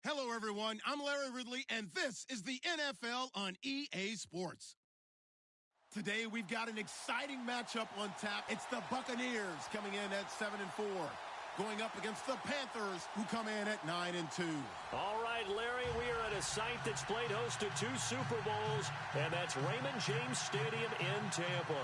Hello, everyone. I'm Larry Ridley, and this is the NFL on EA Sports. Today, we've got an exciting matchup on tap. It's the Buccaneers coming in at 7-4, going up against the Panthers, who come in at 9-2. All right, Larry, we are at a site that's played host to 2 Super Bowls, and that's Raymond James Stadium in Tampa.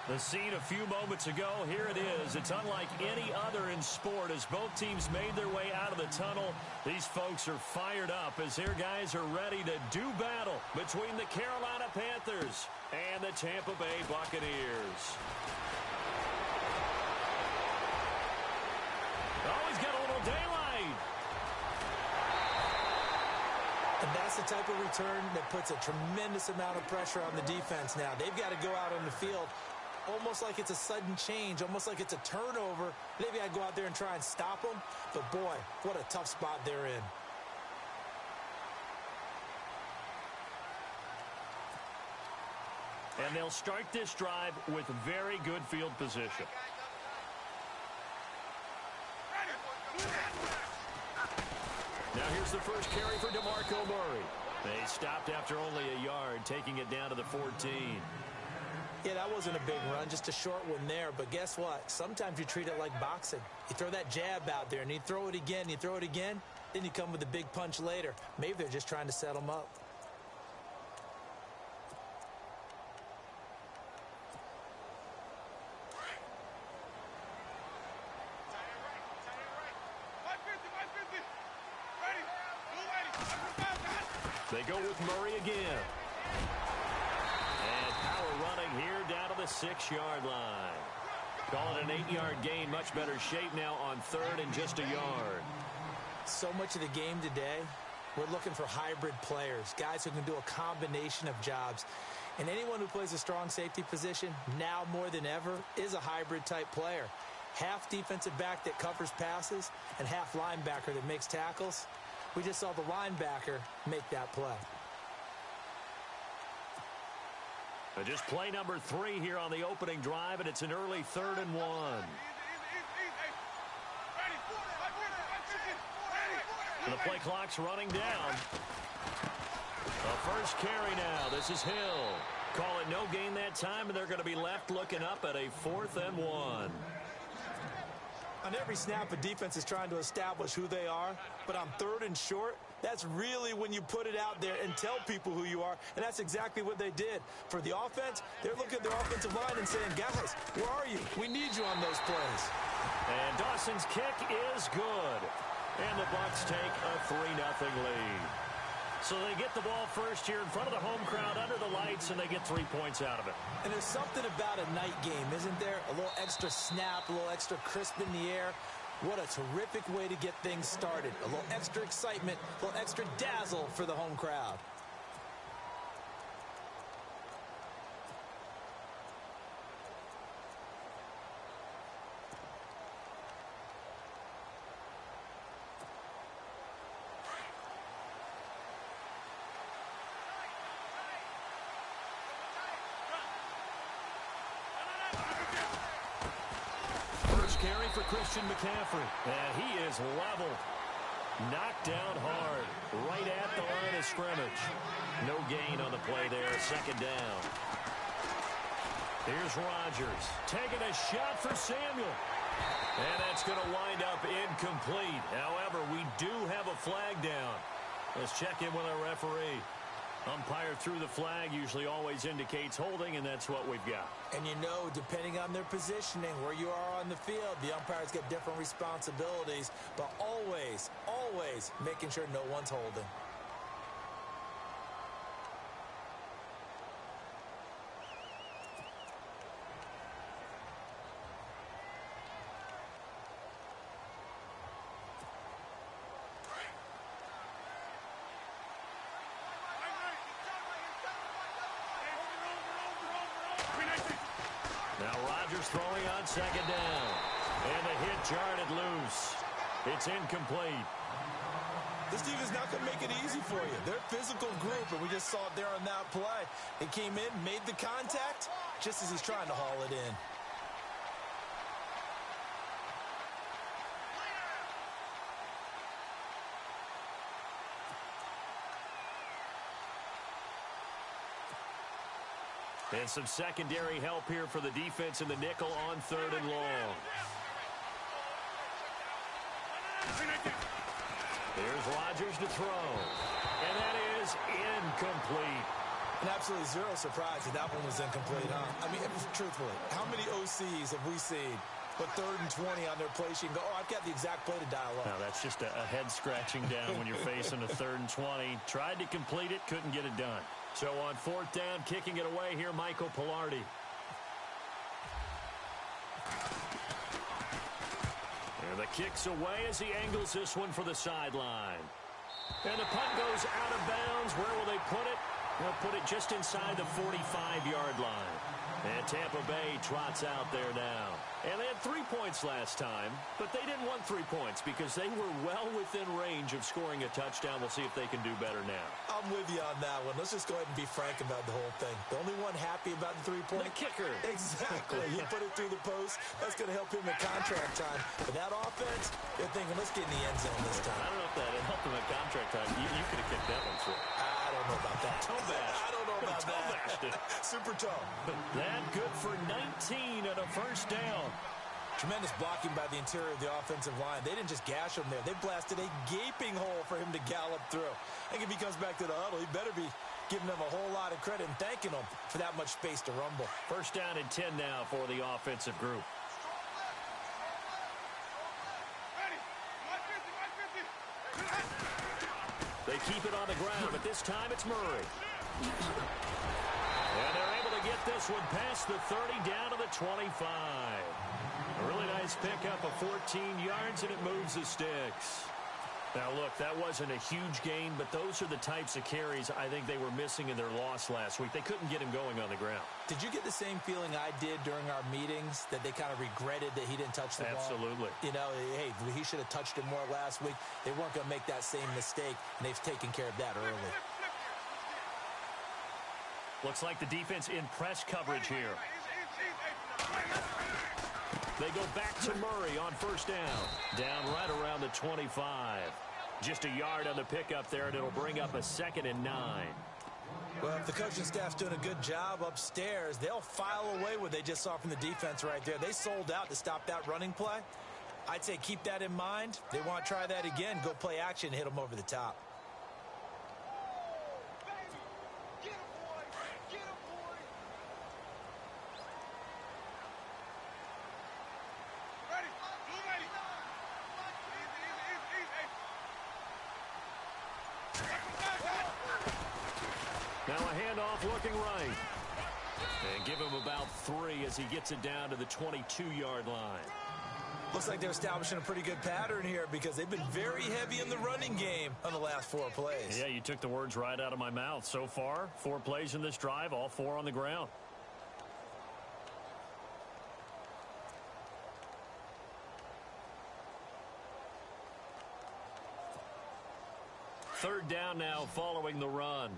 The scene a few moments ago, here it is. It's unlike any other in sport as both teams made their way out of the tunnel. These folks are fired up as their guys are ready to do battle between the Carolina Panthers and the Tampa Bay Buccaneers. Oh, he's got a little daylight. And that's the type of return that puts a tremendous amount of pressure on the defense now. They've got to go out on the field almost like it's a sudden change, almost like it's a turnover. Maybe I go out there and try and stop them. But, boy, what a tough spot they're in. And they'll start this drive with very good field position. Now here's the first carry for DeMarco Murray. They stopped after only a yard, taking it down to the 14. Yeah, that wasn't a big run, just a short one there. But guess what? Sometimes you treat it like boxing. You throw that jab out there, and you throw it again, then you come with a big punch later. Maybe they're just trying to set them up. They go with Murray again. And power running here down to the 6-yard line. Call it an 8-yard gain. Much better shape now on 3rd and just a yard. So much of the game today, we're looking for hybrid players, guys who can do a combination of jobs. And anyone who plays a strong safety position, now more than ever, is a hybrid type player. Half defensive back that covers passes and half linebacker that makes tackles. We just saw the linebacker make that play. Just play number 3 here on the opening drive, and it's an early 3rd and 1. The play clock's running down. The first carry now. This is Hill. Call it no gain that time, and they're going to be left looking up at a 4th and 1. On every snap, a defense is trying to establish who they are, but on 3rd and short, that's really when you put it out there and tell people who you are, and that's exactly what they did. For the offense, they're looking at their offensive line and saying, guys, where are you? We need you on those plays. And Dawson's kick is good. And the Bucs take a 3-0 lead. So they get the ball first here in front of the home crowd under the lights, and they get 3 points out of it. And there's something about a night game, isn't there? A little extra snap, a little extra crisp in the air. What a terrific way to get things started. A little extra excitement, a little extra dazzle for the home crowd. Carry for Christian McCaffrey. And he is leveled. Knocked down hard. Right at the line of scrimmage. No gain on the play there. 2nd down. Here's Rodgers. Taking a shot for Samuel. And that's going to wind up incomplete. However, we do have a flag down. Let's check in with our referee. Umpire threw the flag, usually always indicates holding, and that's what we've got. And you know, depending on their positioning, where you are on the field, the umpires get different responsibilities, but always, always making sure no one's holding. Throwing on 2nd down. And the hit jarred loose. It's incomplete. This team is not going to make it easy for you. They're a physical group, and we just saw it there on that play. He came in, made the contact, just as he's trying to haul it in. And some secondary help here for the defense in the nickel on 3rd and long. Here's Rodgers to throw. And that is incomplete. And absolutely zero surprise that one was incomplete, huh? I mean, truthfully, how many OCs have we seen but 3rd and 20 on their play sheet and go, oh, I've got the exact play to dial up? No, that's just a head scratching down when you're facing a 3rd and 20. Tried to complete it, couldn't get it done. So on 4th down, kicking it away here, Michael Pilardi. And the kick's away as he angles this one for the sideline. And the punt goes out of bounds. Where will they put it? They'll put it just inside the 45-yard line. And Tampa Bay trots out there now. And they had 3 points last time, but they didn't want 3 points because they were well within range of scoring a touchdown. We'll see if they can do better now. I'm with you on that one. Let's just go ahead and be frank about the whole thing. The only one happy about the 3-point? The kicker. Exactly. You put it through the post. That's going to help him at contract time. But that offense, they're thinking, let's get in the end zone this time. I don't know if that helped him at contract time. You could have kicked that one through. I don't know about that. Toe bash. I don't know about toe that. Bashed it. Super toe. That good for 19 and a first down. Tremendous blocking by the interior of the offensive line. They didn't just gash him there. They blasted a gaping hole for him to gallop through. I think if he comes back to the huddle, he better be giving them a whole lot of credit and thanking them for that much space to rumble. First down and 10 now for the offensive group. They keep it on the ground, but this time it's Murray. And they're able to get this one past the 30 down to the 25. A really nice pickup of 14 yards, and it moves the sticks. Now, look, that wasn't a huge gain, but those are the types of carries I think they were missing in their loss last week. They couldn't get him going on the ground. Did you get the same feeling I did during our meetings, that they kind of regretted that he didn't touch the ball? Absolutely. You know, hey, he should have touched it more last week. They weren't going to make that same mistake, and they've taken care of that early. Looks like the defense in press coverage here. They go back to Murray on first down. Down right around the 25. Just a yard on the pickup there, and it'll bring up a 2nd and 9. Well, if the coaching staff's doing a good job upstairs, they'll file away what they just saw from the defense right there. They sold out to stop that running play. I'd say keep that in mind. They want to try that again. Go play action, hit them over the top. Now a handoff looking right. And give him about 3 as he gets it down to the 22-yard line. Looks like they're establishing a pretty good pattern here because they've been very heavy in the running game on the last 4 plays. Yeah, you took the words right out of my mouth. So far, 4 plays in this drive, all 4 on the ground. Third down now following the run.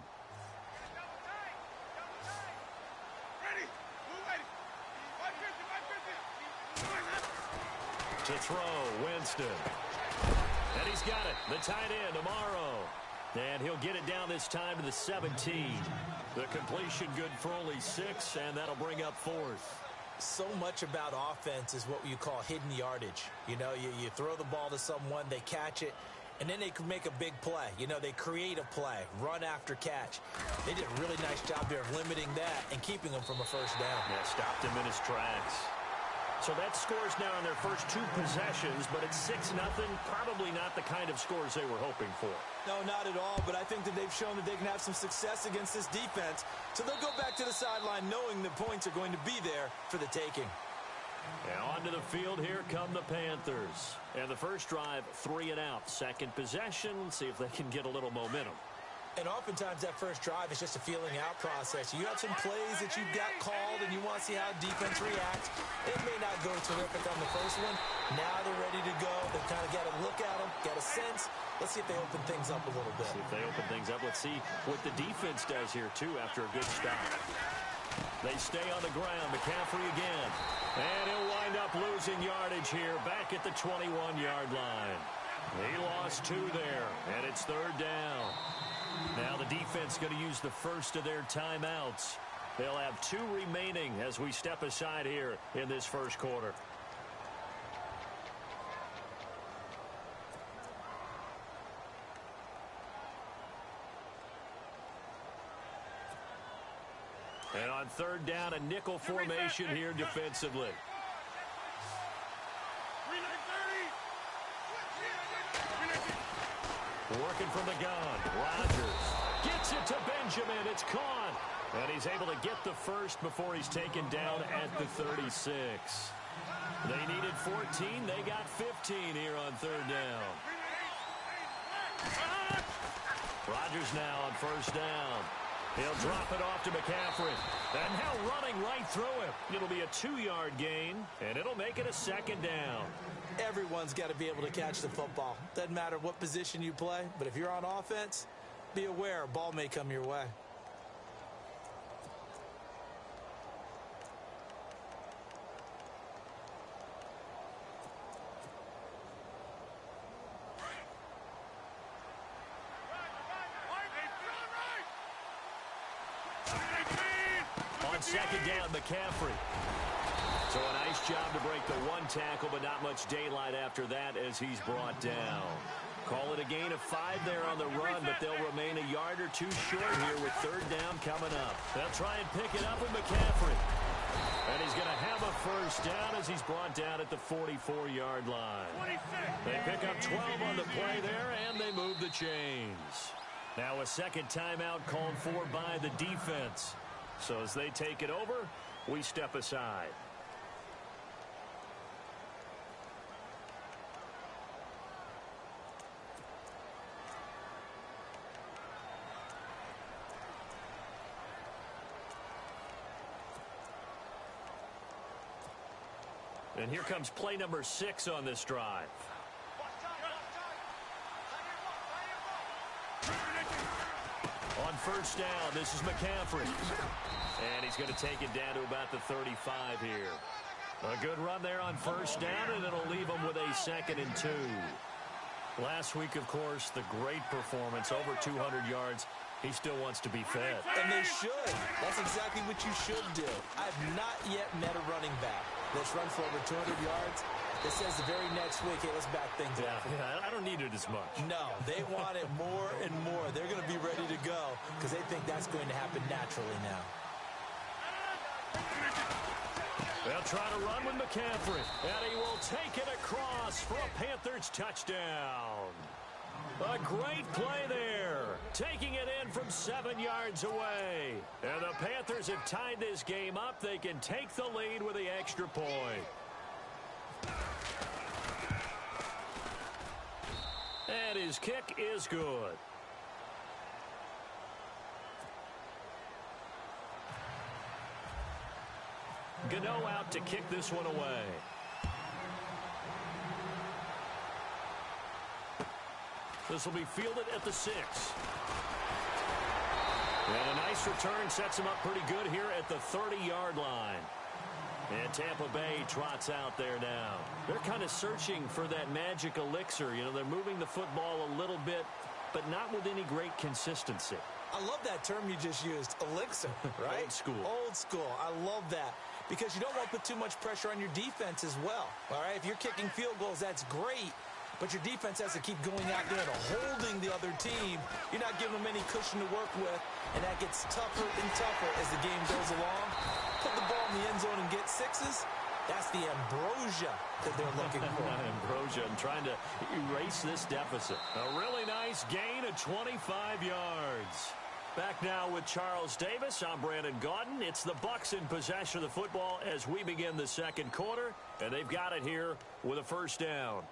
To throw, Winston. And he's got it. The tight end, Amaro. And he'll get it down this time to the 17. The completion good for only 6, and that'll bring up 4th. So much about offense is what you call hidden yardage. You know, you throw the ball to someone, they catch it, and then they can make a big play. You know, they create a play, run after catch. They did a really nice job there of limiting that and keeping him from a first down. Yeah, stopped him in his tracks. So that scores now in their first 2 possessions, but it's 6-0. Probably not the kind of scores they were hoping for. No, not at all, but I think that they've shown that they can have some success against this defense. So they'll go back to the sideline knowing the points are going to be there for the taking. And onto the field, here come the Panthers. And the first drive, 3 and out. Second possession, let's see if they can get a little momentum. And oftentimes that first drive is just a feeling out process. You have some plays that you've got called and you want to see how defense reacts. It may not go terrific on the first one. Now they're ready to go. They've kind of got to look at them, got a sense. Let's see if they open things up a little bit. See if they open things up. Let's see what the defense does here, too, after a good stop. They stay on the ground. McCaffrey again. And he'll wind up losing yardage here back at the 21-yard line. He lost 2 there, and it's third down. Now the defense going to use the first of their timeouts. They'll have 2 remaining as we step aside here in this first quarter. And on third down, a nickel formation here defensively. Working from the gun. Rodgers gets it to Benjamin. It's caught. And he's able to get the first before he's taken down at the 36. They needed 14. They got 15 here on third down. Rodgers now on first down. He'll drop it off to McCaffrey. And now running right through him. It'll be a 2-yard gain, and it'll make it a second down. Everyone's got to be able to catch the football. Doesn't matter what position you play, but if you're on offense, be aware a ball may come your way. Second down, McCaffrey. So a nice job to break the 1 tackle, but not much daylight after that as he's brought down. Call it a gain of 5 there on the run, but they'll remain a yard or 2 short here with third down coming up. They'll try and pick it up with McCaffrey. And he's going to have a first down as he's brought down at the 44-yard line. They pick up 12 on the play there, and they move the chains. Now a second timeout called for by the defense. So as they take it over, we step aside. And here comes play number 6 on this drive. On first down, this is McCaffrey. And he's going to take it down to about the 35 here. A good run there on first down, and it'll leave him with a 2nd and 2. Last week, of course, the great performance, over 200 yards. He still wants to be fed. And they should. That's exactly what you should do. I've not yet met a running back that's run for over 200 yards that says the very next week, hey, let's back things up. Yeah, I don't need it as much. No, they want it more and more. They're going to be ready to go because they think that's going to happen naturally now. They'll try to run with McCaffrey, and he will take it across for a Panthers touchdown. A great play there, taking it in from 7 yards away. And the Panthers have tied this game up. They can take the lead with the extra point. And his kick is good. Gano out to kick this one away. This will be fielded at the 6. And a nice return sets him up pretty good here at the 30-yard line. And Tampa Bay trots out there now. They're kind of searching for that magic elixir. You know, they're moving the football a little bit, but not with any great consistency. I love that term you just used, elixir, right? Old school. Old school. I love that because you don't want to put too much pressure on your defense as well, all right? If you're kicking field goals, that's great, but your defense has to keep going out there and holding the other team. You're not giving them any cushion to work with, and that gets tougher and tougher as the game goes along. Put the ball in the end zone and get 6s. That's the ambrosia that they're looking for. Ambrosia and trying to erase this deficit. A really nice gain of 25 yards. Back now with Charles Davis. I'm Brandon Gaudin. It's the Bucs in possession of the football as we begin the second quarter, and they've got it here with a first down.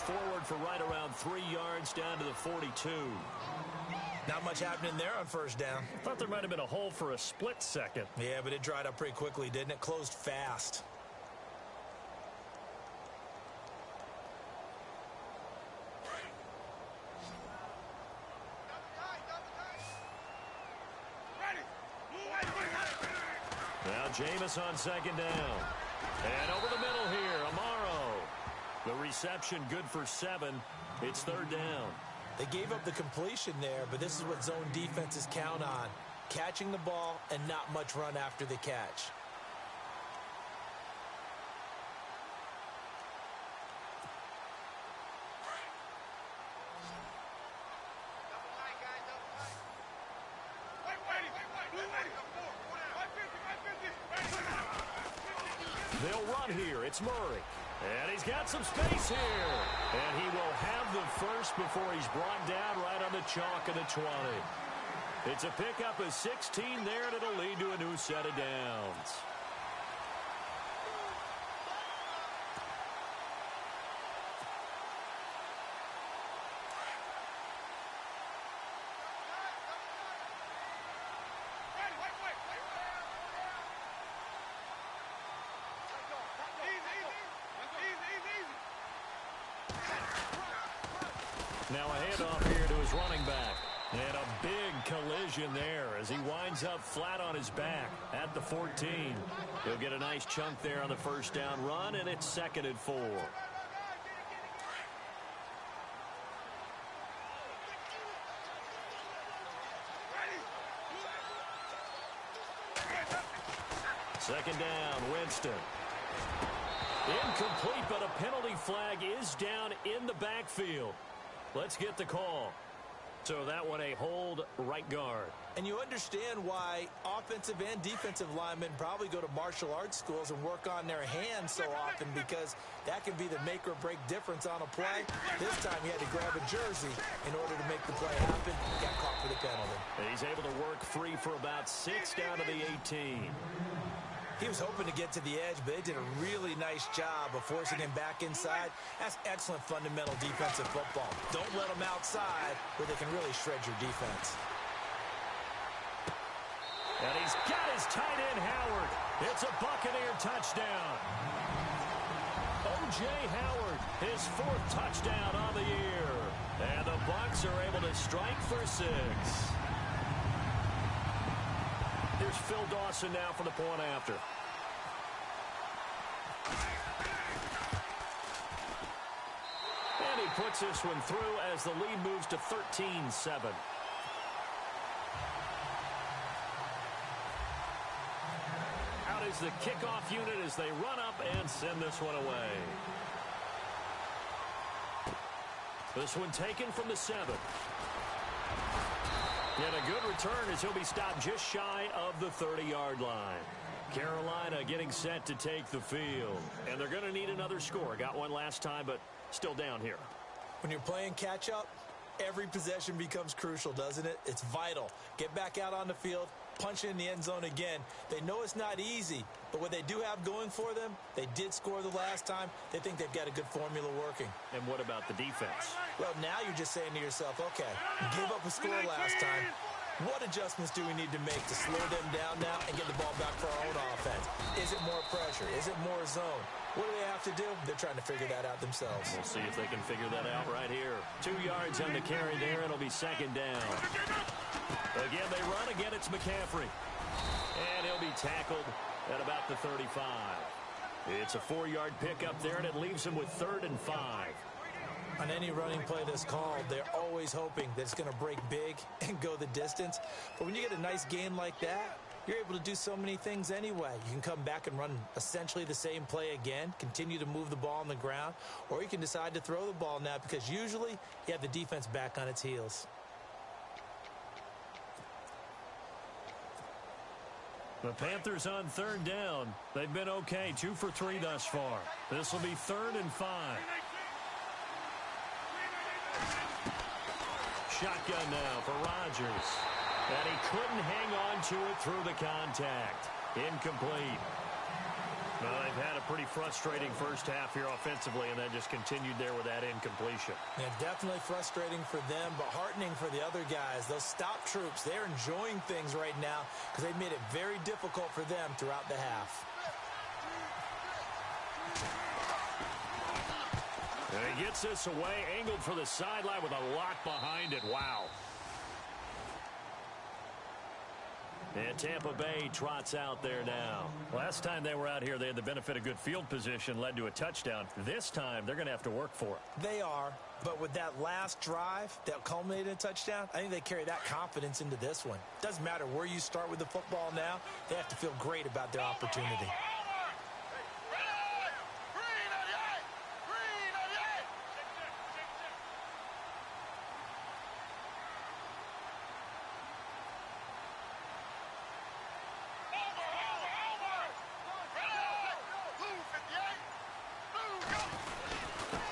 Forward for right around 3 yards down to the 42. Not much happening there on first down. I thought there might have been a hole for a split second. Yeah, but it dried up pretty quickly, didn't it? Closed fast. Now Jameis on second down. And over the middle here, Amaro. The reception good for 7. It's third down. They gave up the completion there, but this is what zone defenses count on. Catching the ball and not much run after the catch. They'll run here. It's Murray. And he's got some space here. And he will have the first before he's brought down right on the chalk of the 20. It's a pickup of 16 there, and it'll lead to a new set of downs. Now a handoff here to his running back. And a big collision there as he winds up flat on his back at the 14. He'll get a nice chunk there on the first down run, and it's 2nd and 4. Second down, Winston. Incomplete, but a penalty flag is down in the backfield. Let's get the call. So that one a hold right guard. And you understand why offensive and defensive linemen probably go to martial arts schools and work on their hands so often, because that can be the make or break difference on a play. This time he had to grab a jersey in order to make the play happen. Got caught for the penalty. He's able to work free for about 6 down to the 18. He was hoping to get to the edge, but they did a really nice job of forcing him back inside. That's excellent fundamental defensive football. Don't let them outside where they can really shred your defense. And he's got his tight end, Howard. It's a Buccaneer touchdown. O.J. Howard, his 4th touchdown on the year. And the Bucs are able to strike for 6. Here's Phil Dawson now for the point after. And he puts this one through as the lead moves to 13-7. Out is the kickoff unit as they run up and send this one away. This one taken from the 7. And a good return as he'll be stopped just shy of the 30-yard line. Carolina getting set to take the field. And they're going to need another score. Got one last time, but still down here. When you're playing catch-up, every possession becomes crucial, doesn't it? It's vital. Get back out on the field, punch in the end zone again. They know it's not easy, but what they do have going for them, they did score the last time. They think they've got a good formula working. And what about the defense? Well, now you're just saying to yourself, okay, give up a score last time. What adjustments do we need to make to slow them down now and get the ball back for our own offense? Is it more pressure? Is it more zone? What do they have to do? They're trying to figure that out themselves. We'll see if they can figure that out right here. 2 yards on the carry there. It'll be 2nd down. Again, they run. Again, it's McCaffrey. And he'll be tackled at about the 35. It's a 4-yard pickup there, and it leaves him with 3rd and 5. On any running play that's called, they're always hoping that it's going to break big and go the distance. But when you get a nice gain like that, you're able to do so many things anyway. You can come back and run essentially the same play again, continue to move the ball on the ground, or you can decide to throw the ball now because usually you have the defense back on its heels. The Panthers on 3rd down. They've been okay, 2 for 3 thus far. This will be 3rd and 5. Shotgun now for Rodgers. And he couldn't hang on to it through the contact. Incomplete. Well, they've had a pretty frustrating first half here offensively, and then just continued there with that incompletion. Yeah, definitely frustrating for them, but heartening for the other guys. Those stop troops, they're enjoying things right now because they've made it very difficult for them throughout the half. And he gets this away, angled for the sideline with a lot behind it. Wow. And Tampa Bay trots out there now. Last time they were out here, they had the benefit of good field position, led to a touchdown. This time, they're going to have to work for it. They are, but with that last drive that culminated in a touchdown, I think they carry that confidence into this one. Doesn't matter where you start with the football now, they have to feel great about their opportunity.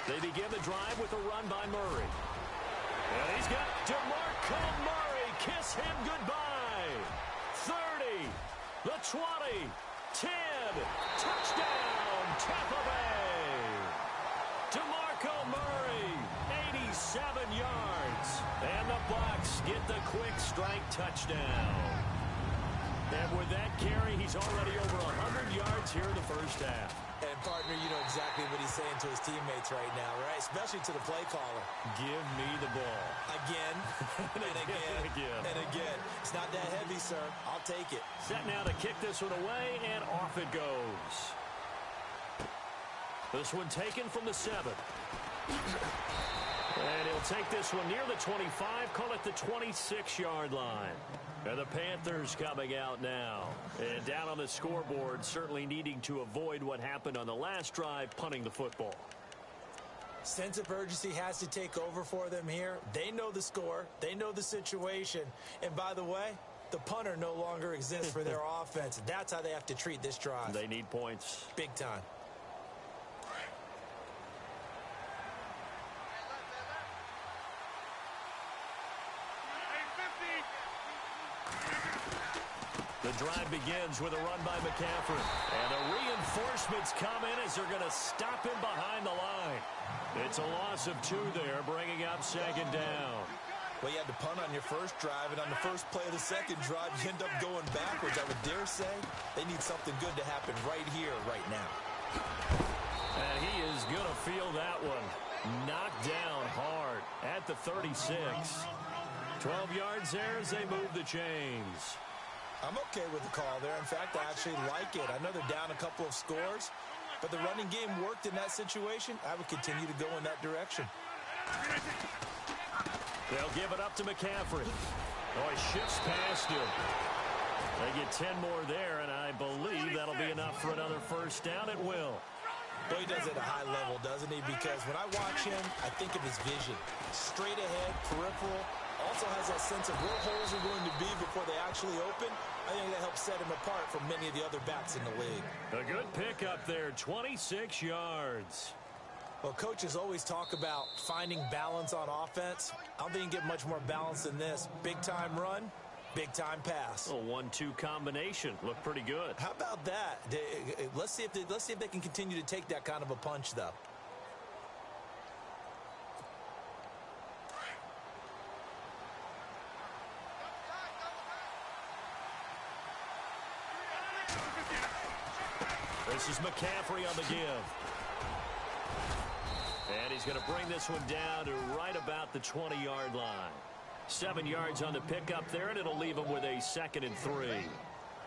They begin the drive with a run by Murray. And he's got DeMarco Murray. Kiss him goodbye. 30, the 20, 10. Touchdown, Tampa Bay. DeMarco Murray, 87 yards. And the Bucs get the quick strike touchdown. And with that carry, he's already over 100 yards here in the first half. And, partner, you know exactly what he's saying to his teammates right now, right? Especially to the play caller. Give me the ball. Again, and again, and again. It's not that heavy, sir. I'll take it. Set now to kick this one away, and off it goes. This one taken from the 7. And he'll take this one near the 25, call it the 26-yard line. And the Panthers coming out now. And down on the scoreboard, certainly needing to avoid what happened on the last drive, punting the football. Sense of urgency has to take over for them here. They know the score. They know the situation. And by the way, the punter no longer exists for their offense. That's how they have to treat this drive. They need points. Big time. The drive begins with a run by McCaffrey. And the reinforcements come in as they're going to stop him behind the line. It's a loss of 2 there, bringing up second down. Well, you had to punt on your first drive, and on the first play of the second drive, you end up going backwards. I would dare say they need something good to happen right here, right now. And he is going to feel that one. Knocked down hard at the 36. 12 yards there as they move the chains. I'm okay with the call there. In fact, I actually like it. I know they're down a couple of scores, but the running game worked in that situation. I would continue to go in that direction. They'll give it up to McCaffrey. Oh, he shifts past him. They get 10 more there, and I believe that'll be enough for another first down. It will. Well, he does it at a high level, doesn't he? Because when I watch him, I think of his vision. Straight ahead, peripheral. Also has that sense of where holes are going to be before they actually open. I think that helps set him apart from many of the other backs in the league. A good pickup there, 26 yards. Well, coaches always talk about finding balance on offense. I don't think you can get much more balance than this. Big-time run, big-time pass. A 1-2 combination. Looked pretty good. How about that? Let's see if they can continue to take that kind of a punch, though. This is McCaffrey on the give. And he's going to bring this one down to right about the 20-yard line. 7 yards on the pickup there, and it'll leave him with a 2nd and 3.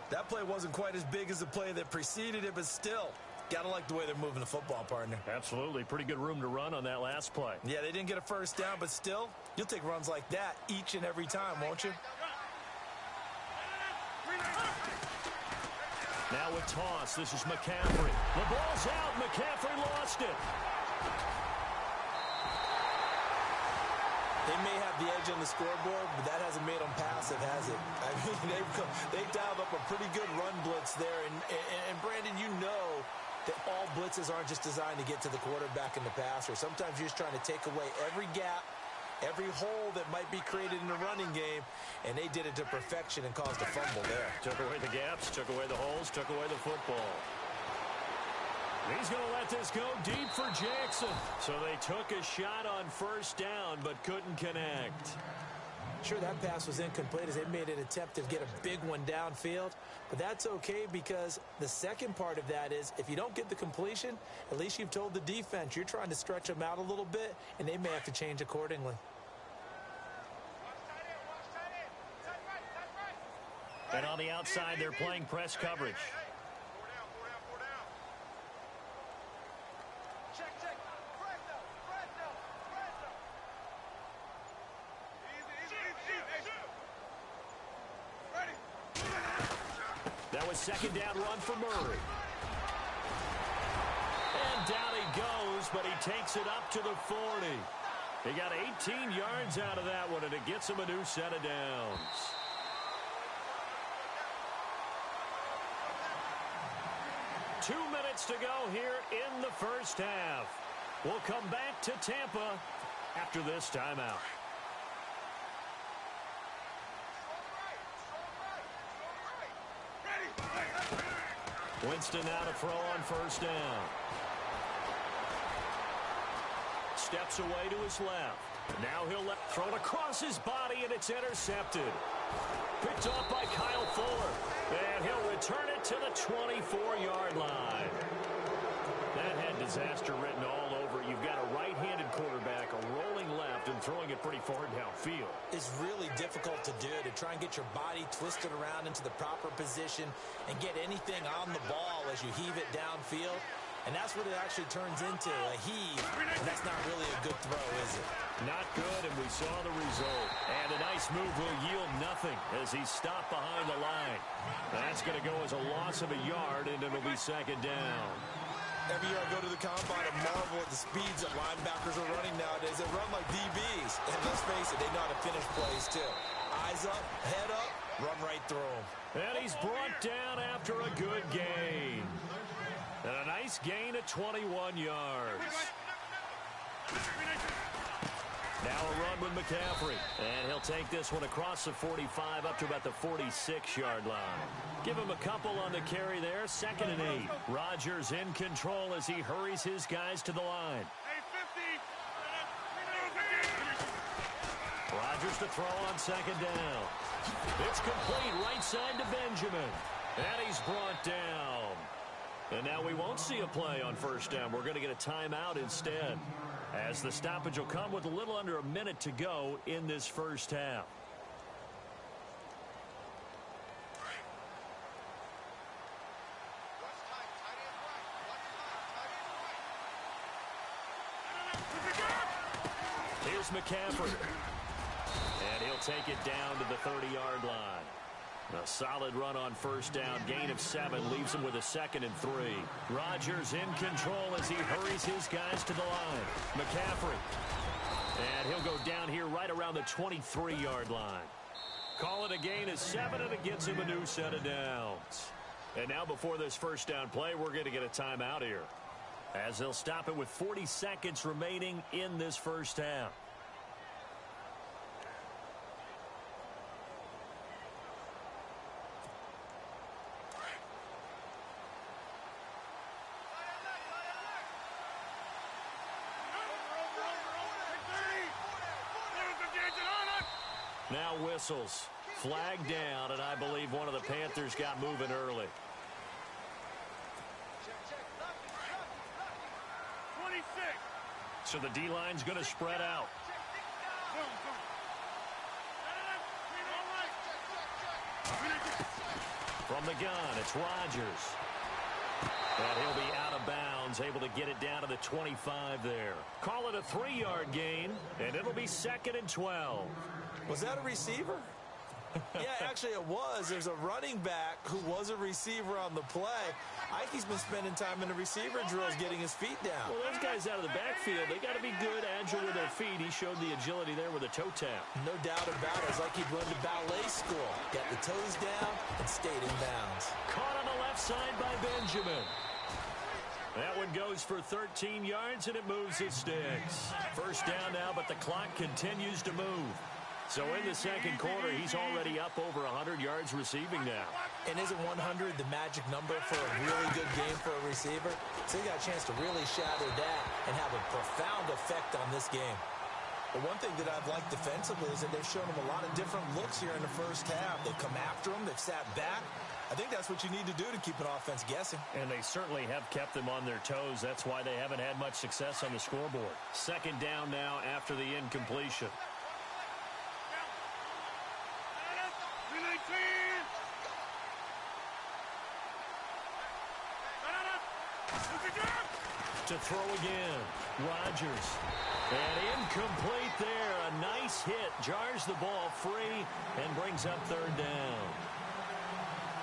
That play wasn't quite as big as the play that preceded it, but still, got to like the way they're moving the football, partner. Absolutely. Pretty good room to run on that last play. Yeah, they didn't get a first down, but still, you'll take runs like that each and every time, won't you? Now with toss, this is McCaffrey. The ball's out. McCaffrey lost it. They may have the edge on the scoreboard, but that hasn't made them passive, has it? I mean, they've dialed up a pretty good run blitz there. And Brandon, you know that all blitzes aren't just designed to get to the quarterback and the passer. Sometimes you're just trying to take away every gap, every hole that might be created in the running game, and they did it to perfection and caused a fumble there. Took away the gaps, took away the holes, took away the football. He's going to let this go deep for Jackson. So they took a shot on first down, but couldn't connect. Sure, that pass was incomplete as they made an attempt to get a big one downfield. But that's okay because the second part of that is if you don't get the completion, at least you've told the defense you're trying to stretch them out a little bit, and they may have to change accordingly. And on the outside, they're playing press coverage. That was second down run for Murray. And down he goes, but he takes it up to the 40. He got 18 yards out of that one, and it gets him a new set of downs. Two minutes to go here in the first half. We'll come back to Tampa after this timeout. Winston now to throw on first down. Steps away to his left. Now he'll throw it across his body, and it's intercepted. Picked off by Kyle Fuller. And he'll return it to the 24-yard line. That had disaster written all over it. You've got a right-handed quarterback, a rolling left, and throwing it pretty far downfield. It's really difficult to do, to try and get your body twisted around into the proper position and get anything on the ball as you heave it downfield. And that's what it actually turns into, a heave. And that's not really a good throw, is it? Not good, and we saw the result. And a nice move will yield nothing as he's stopped behind the line. That's going to go as a loss of a yard, and it'll be second down. Every year I go to the combine and marvel at the speeds that linebackers are running nowadays. They run like DBs. And let's face it, they know how to finish plays, too. Eyes up, head up, run right through them. And he's brought down after a good gain. And a nice gain of 21 yards. Now a run with McCaffrey. And he'll take this one across the 45 up to about the 46-yard line. Give him a couple on the carry there. 2nd and 8. Rodgers in control as he hurries his guys to the line. Rodgers to throw on 2nd down. It's complete right side to Benjamin. And he's brought down. And now we won't see a play on first down. We're going to get a timeout instead, as the stoppage will come with a little under a minute to go in this first half. Here's McCaffrey. And he'll take it down to the 30-yard line. A solid run on first down. Gain of 7 leaves him with a 2nd and 3. Rodgers in control as he hurries his guys to the line. McCaffrey. And he'll go down here right around the 23-yard line. Call it a gain of 7, and it gets him a new set of downs. And now before this first down play, we're going to get a timeout here, as they'll stop it with 40 seconds remaining in this first half. Now whistles. Flag down, and I believe one of the Panthers got moving early. 26. So the D-line's going to spread out. From the gun, it's Rodgers. And he'll be out of bounds, able to get it down to the 25 there. Call it a 3-yard gain, and it'll be 2nd and 12. Was that a receiver? Yeah, actually it was. There's a running back who was a receiver on the play. Ike's been spending time in the receiver drills getting his feet down. Well, those guys out of the backfield, they got to be good, agile with their feet. He showed the agility there with a toe tap. No doubt about it. It's like he'd run to ballet school. Got the toes down and stayed in bounds. Caught on the left side by Benjamin. That one goes for 13 yards, and it moves his sticks. First down now, but the clock continues to move. So in the second quarter, he's already up over 100 yards receiving now. And isn't 100 the magic number for a really good game for a receiver? So he got a chance to really shatter that and have a profound effect on this game. But one thing that I've liked defensively is that they've shown him a lot of different looks here in the first half. They've come after him. They've sat back. I think that's what you need to do to keep an offense guessing. And they certainly have kept them on their toes. That's why they haven't had much success on the scoreboard. Second down now after the incompletion. To throw again. Rodgers. And incomplete there. A nice hit. Jars the ball free and brings up third down.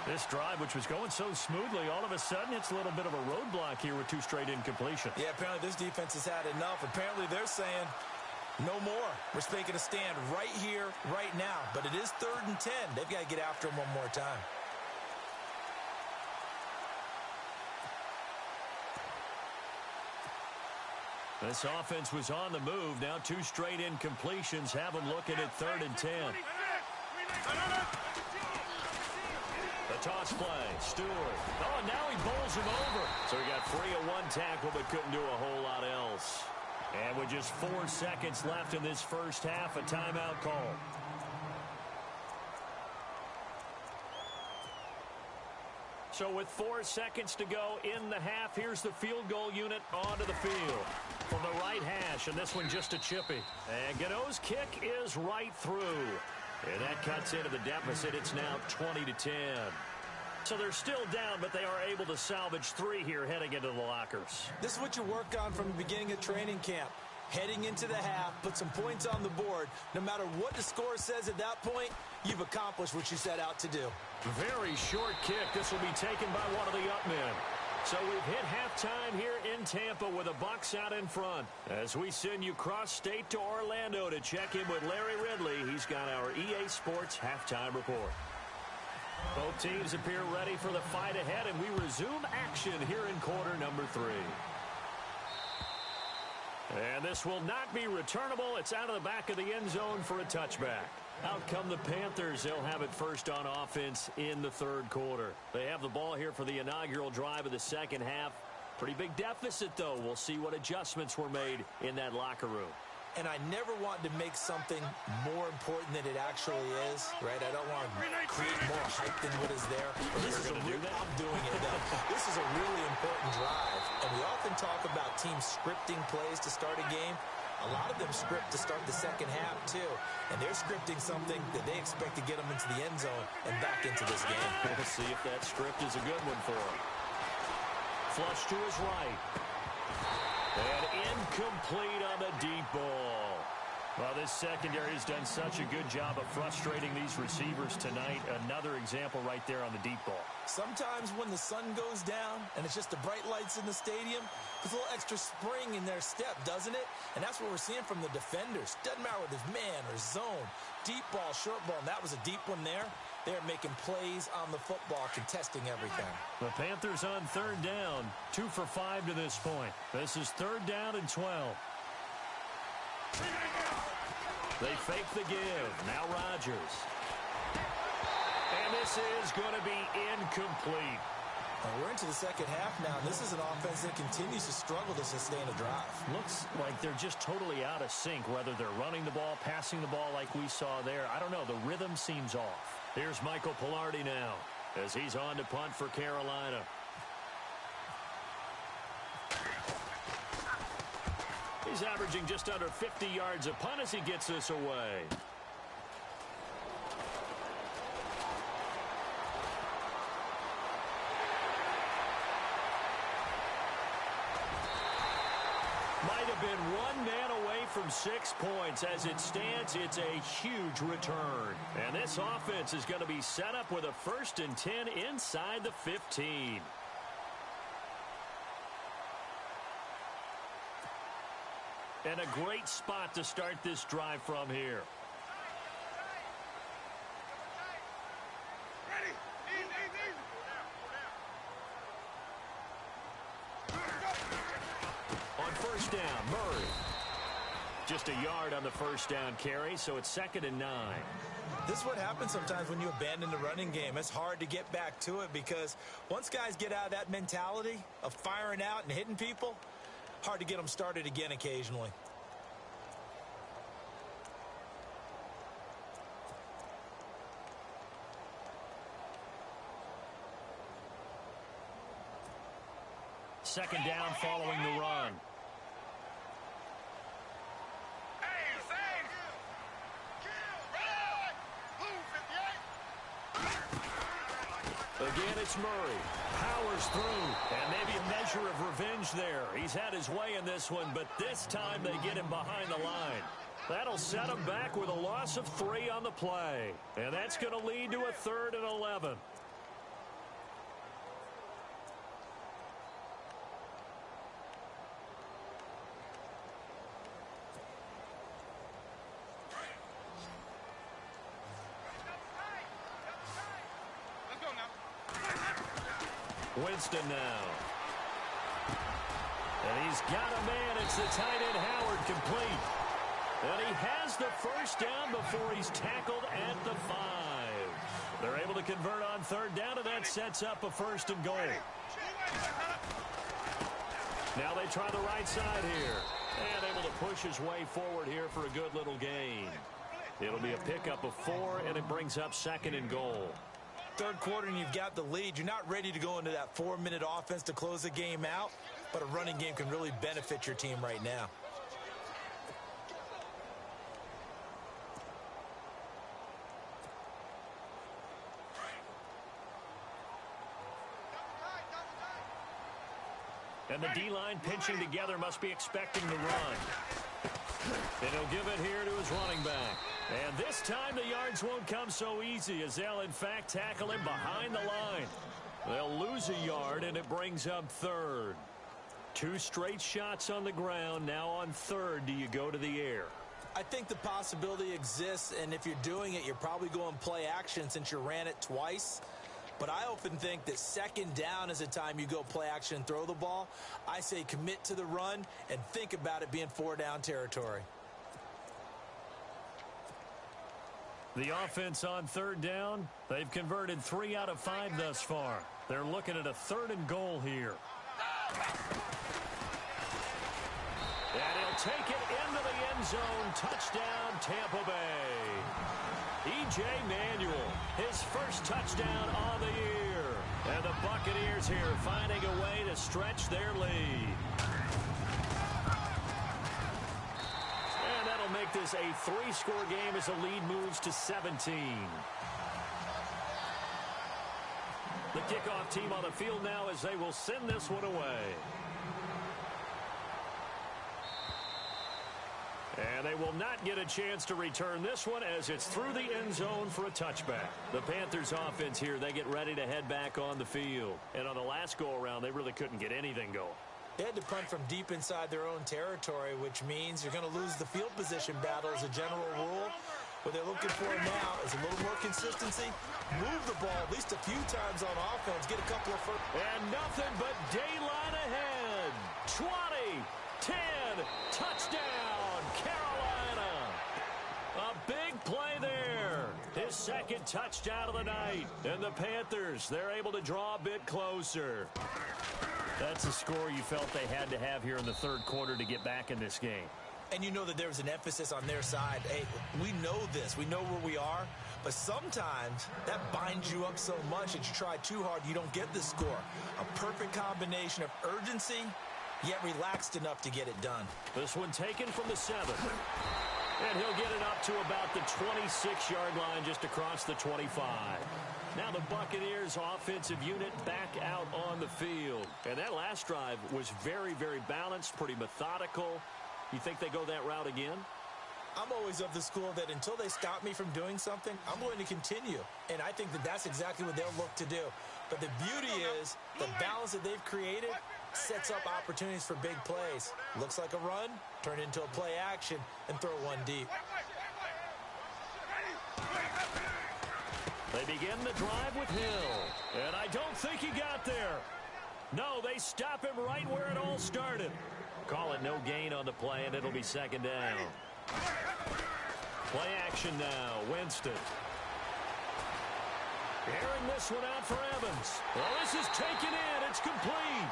This drive, which was going so smoothly, all of a sudden it's a little bit of a roadblock here with 2 straight incompletions. Yeah, apparently this defense has had enough. Apparently they're saying no more. We're making a stand right here, right now. But it is 3rd and 10. They've got to get after him one more time. This offense was on the move. Now 2 straight incompletions have them looking at 3rd and 10. The toss play. Stewart. Oh, and now he bowls him over. So he got free of 1 tackle but couldn't do a whole lot else. And with just 4 seconds left in this first half, a timeout call. So with 4 seconds to go in the half, here's the field goal unit onto the field. From the right hash, and this one just a chippy. And Gano's kick is right through. And that cuts into the deficit. It's now 20-10. So they're still down, but they are able to salvage 3 here heading into the lockers. This is what you work on from the beginning of training camp. Heading into the half, put some points on the board. No matter what the score says at that point, you've accomplished what you set out to do. Very short kick. This will be taken by one of the up men. So we've hit halftime here in Tampa with the Bucs out in front. As we send you cross-state to Orlando to check in with Larry Ridley. He's got our EA Sports halftime report. Both teams appear ready for the fight ahead, and we resume action here in quarter number 3. And this will not be returnable. It's out of the back of the end zone for a touchback. Out come the Panthers. They'll have it first on offense in the 3rd quarter. They have the ball here for the inaugural drive of the second half. Pretty big deficit, though. We'll see what adjustments were made in that locker room. And I never want to make something more important than it actually is, right? I don't want to create more hype than what is there. But this is I'm doing it, though. This is a really important drive. And we often talk about teams scripting plays to start a game. A lot of them script to start the second half, too. And they're scripting something that they expect to get them into the end zone and back into this game. We'll see if that script is a good one for him. Flush to his right. And incomplete on the deep ball. Well, this secondary has done such a good job of frustrating these receivers tonight. Another example right there on the deep ball. Sometimes when the sun goes down and it's just the bright lights in the stadium, there's a little extra spring in their step, doesn't it? And that's what we're seeing from the defenders. Doesn't matter whether it's man or zone. Deep ball, short ball, and that was a deep one there. They're making plays on the football, contesting everything. The Panthers on 3rd down. 2 for 5 to this point. This is 3rd down and 12. They fake the give. Now Rodgers. And this is going to be incomplete. We're into the second half now. This is an offense that continues to struggle to sustain a drive. Looks like they're just totally out of sync, whether they're running the ball, passing the ball like we saw there. I don't know. The rhythm seems off. Here's Michael Pilardi now as he's on to punt for Carolina. He's averaging just under 50 yards a punt as he gets this away. Might have been one man away from 6 points. As it stands, it's a huge return. And this offense is going to be set up with a 1st and 10 inside the 15. And a great spot to start this drive from here. On 1st down, Murray. Just a yard on the 1st down carry, so it's 2nd and 9. This is what happens sometimes when you abandon the running game. It's hard to get back to it because once guys get out of that mentality of firing out and hitting people, hard to get them started again occasionally. Second down following the run. Again, it's Murray. Powers through. And maybe a measure of revenge there. He's had his way in this one, but this time they get him behind the line. That'll set him back with a loss of 3 on the play. And that's going to lead to a 3rd and 11. Winston now. And he's got a man. It's the tight end Howard complete. And he has the first down before he's tackled at the 5. They're able to convert on 3rd down, and that sets up a 1st and goal. Now they try the right side here. And able to push his way forward here for a good little gain. It'll be a pickup of 4, and it brings up 2nd and goal. 3rd quarter and you've got the lead. You're not ready to go into that 4-minute offense to close the game out, but a running game can really benefit your team right now. And the D-line pinching together must be expecting the run. And he'll give it here to his running back. And this time the yards won't come so easy as they'll, in fact, tackle him behind the line. They'll lose a yard, and it brings up 3rd. 2 straight shots on the ground. Now on 3rd, do you go to the air? I think the possibility exists, and if you're doing it, you're probably going play action since you ran it twice. But I often think that 2nd down is the time you go play action and throw the ball. I say commit to the run and think about it being 4-down territory. The offense on 3rd down, they've converted 3 out of 5 thus far. They're looking at a 3rd and goal here. And he'll take it into the end zone. Touchdown, Tampa Bay. E.J. Manuel, his first touchdown on the year. And the Buccaneers here finding a way to stretch their lead. And that'll make this a 3-score game as the lead moves to 17. The kickoff team on the field now as they will send this one away. And they will not get a chance to return this one as it's through the end zone for a touchback. The Panthers offense here, they get ready to head back on the field. And on the last go-around, they really couldn't get anything going. They had to punt from deep inside their own territory, which means you're going to lose the field position battle as a general rule. What they're looking for now is a little more consistency. Move the ball at least a few times on offense. Get a couple of first. And nothing but daylight ahead. 20, 10, touchdown, Carolina. A big play there. His 2nd touchdown of the night. And the Panthers, they're able to draw a bit closer. That's a score you felt they had to have here in the 3rd quarter to get back in this game. And you know that there was an emphasis on their side. Hey, we know this. We know where we are. But sometimes that binds you up so much that you try too hard, you don't get the score. A perfect combination of urgency, yet relaxed enough to get it done. This one taken from the 7. And he'll get it up to about the 26-yard line just across the 25. Now the Buccaneers offensive unit back out on the field. And that last drive was very, very balanced, pretty methodical. You think they go that route again? I'm always of the school that until they stop me from doing something, I'm going to continue. And I think that that's exactly what they'll look to do. But the beauty is the balance that they've created sets up opportunities for big plays. Looks like a run, turn into a play action, and throw one deep. They begin the drive with Hill. And I don't think he got there. No, they stop him right where it all started. Call it no gain on the play, and it'll be 2nd down. Play action now. Winston. Airing this one out for Evans. Well, this is taken in. It's complete.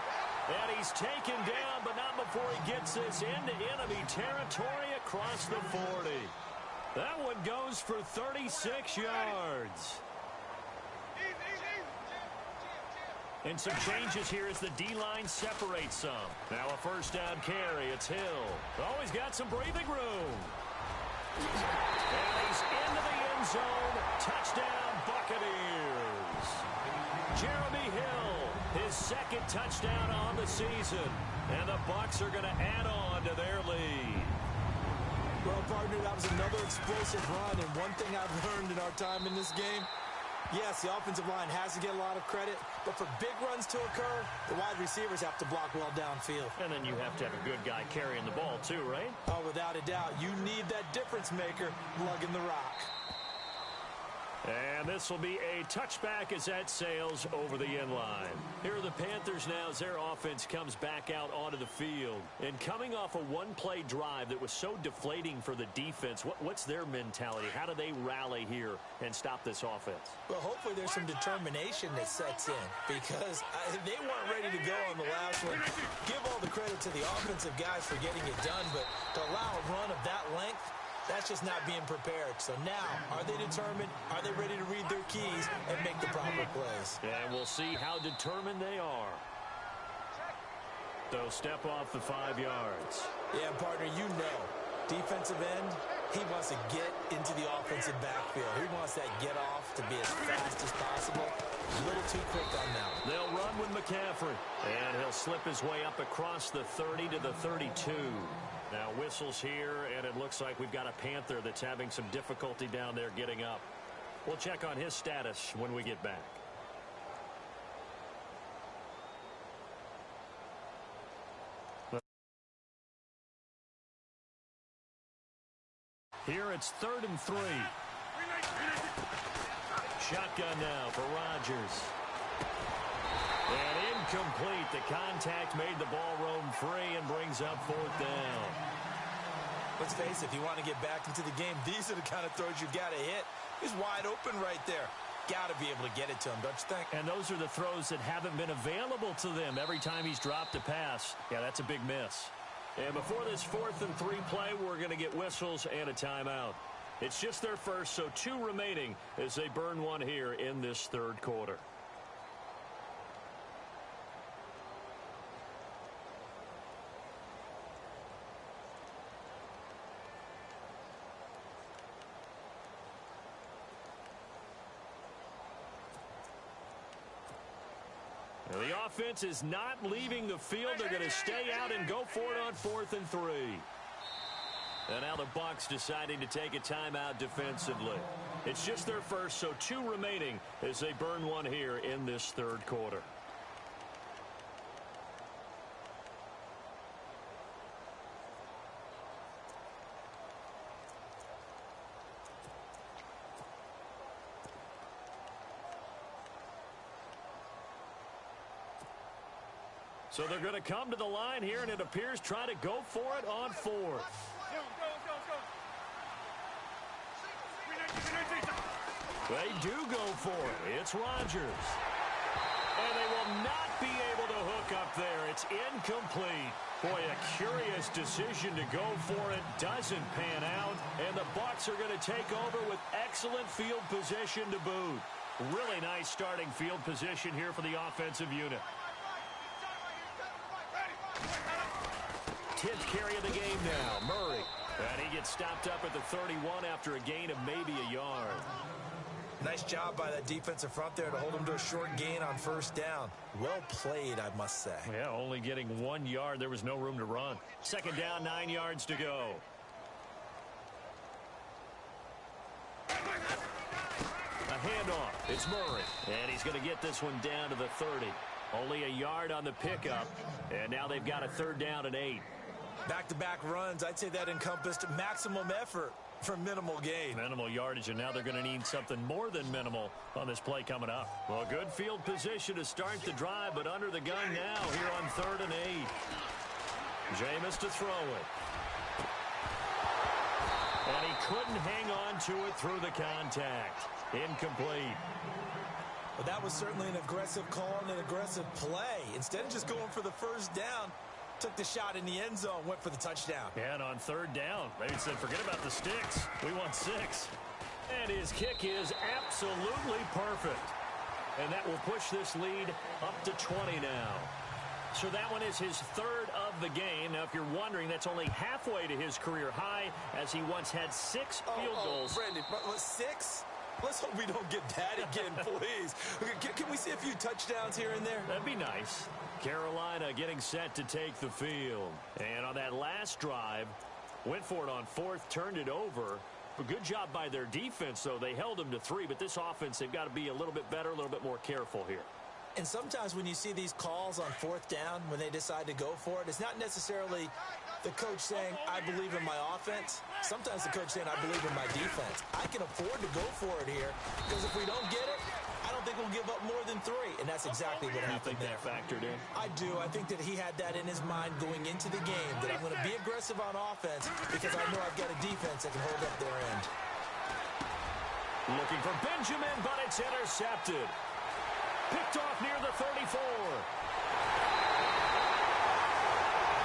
And he's taken down, but not before he gets this into enemy territory across the 40. That one goes for 36 yards. And some changes here as the D-line separates some. Now a 1st down carry. It's Hill. Oh, he's got some breathing room. And he's into the end zone. Touchdown, Buccaneers. His second touchdown on the season. And the Bucs are going to add on to their lead. Well, partner, that was another explosive run. And one thing I've learned in our time in this game, yes, the offensive line has to get a lot of credit, but for big runs to occur, the wide receivers have to block well downfield. And then you have to have a good guy carrying the ball too, right? Oh, without a doubt. You need that difference maker lugging the rock. And this will be a touchback as that sails over the end line. Here are the Panthers now as their offense comes back out onto the field. And coming off a one-play drive that was so deflating for the defense, what's their mentality? How do they rally here and stop this offense? Well, hopefully there's some determination that sets in because they weren't ready to go on the last one. Give all the credit to the offensive guys for getting it done, but to allow a run of that length, that's just not being prepared. So now, are they determined? Are they ready to read their keys and make the proper plays? And we'll see how determined they are. They'll step off the 5 yards. Yeah, partner, you know, defensive end, he wants to get into the offensive backfield. He wants that get off to be as fast as possible. A little too quick on that one. They'll run with McCaffrey. And he'll slip his way up across the 30 to the 32. Now whistles here, and it looks like we've got a Panther that's having some difficulty down there getting up. We'll check on his status when we get back. Here it's 3rd and 3. Shotgun now for Rodgers. And incomplete. The contact made the ball roam free and brings up 4th down. Let's face it, if you want to get back into the game, these are the kind of throws you've got to hit. He's wide open right there. Got to be able to get it to him, don't you think? And those are the throws that haven't been available to them every time he's dropped a pass. Yeah, that's a big miss. And before this 4th and 3 play, we're going to get whistles and a timeout. It's just their first, so 2 remaining as they burn one here in this 3rd quarter. Now, the offense is not leaving the field. They're going to stay out and go for it on 4th and 3. And now the Bucs deciding to take a timeout defensively. It's just their first, so 2 remaining as they burn one here in this 3rd quarter. So they're going to come to the line here, and it appears try to go for it on 4th. They do go for it. It's Rodgers. And they will not be able to hook up there. It's incomplete. Boy, a curious decision to go for it. Doesn't pan out. And the Bucs are going to take over with excellent field position to boot. Really nice starting field position here for the offensive unit. 10th carry of the game now, Murray. And he gets stopped up at the 31 after a gain of maybe a yard. Nice job by that defensive front there to hold him to a short gain on 1st down. Well played, I must say. Yeah, only getting 1 yard. There was no room to run. 2nd down, 9 yards to go. A handoff. It's Murray. And he's going to get this one down to the 30. Only a yard on the pickup. And now they've got a 3rd down and 8. Back-to-back runs, I'd say that encompassed maximum effort for minimal gain. Minimal yardage, and now they're going to need something more than minimal on this play coming up. Well, good field position to start the drive, but under the gun now here on 3rd and 8. Jameis to throw it. And he couldn't hang on to it through the contact. Incomplete. Well, that was certainly an aggressive call and an aggressive play. Instead of just going for the 1st down, took the shot in the end zone, went for the touchdown. Yeah, and on 3rd down, maybe said, forget about the sticks. We want 6. And his kick is absolutely perfect. And that will push this lead up to 20 now. So that one is his 3rd of the game. Now, if you're wondering, that's only halfway to his career high, as he once had 6 field goals. Brandon, 6? Let's hope we don't get that again, please. Can we see a few touchdowns here and there? That'd be nice. Carolina getting set to take the field. And on that last drive, went for it on fourth, turned it over. A good job by their defense, though. They held them to 3, but this offense, they've got to be a little bit better, a little bit more careful here. And sometimes when you see these calls on fourth down, when they decide to go for it, it's not necessarily the coach saying, I believe in my offense. Sometimes the coach saying, I believe in my defense. I can afford to go for it here because if we don't get it, I don't think we'll give up more than 3. And that's exactly what happened there. You think that factored in? I do. I think that he had that in his mind going into the game, that I'm going to be aggressive on offense because I know I've got a defense that can hold up their end. Looking for Benjamin, but it's intercepted. Picked off near the 34.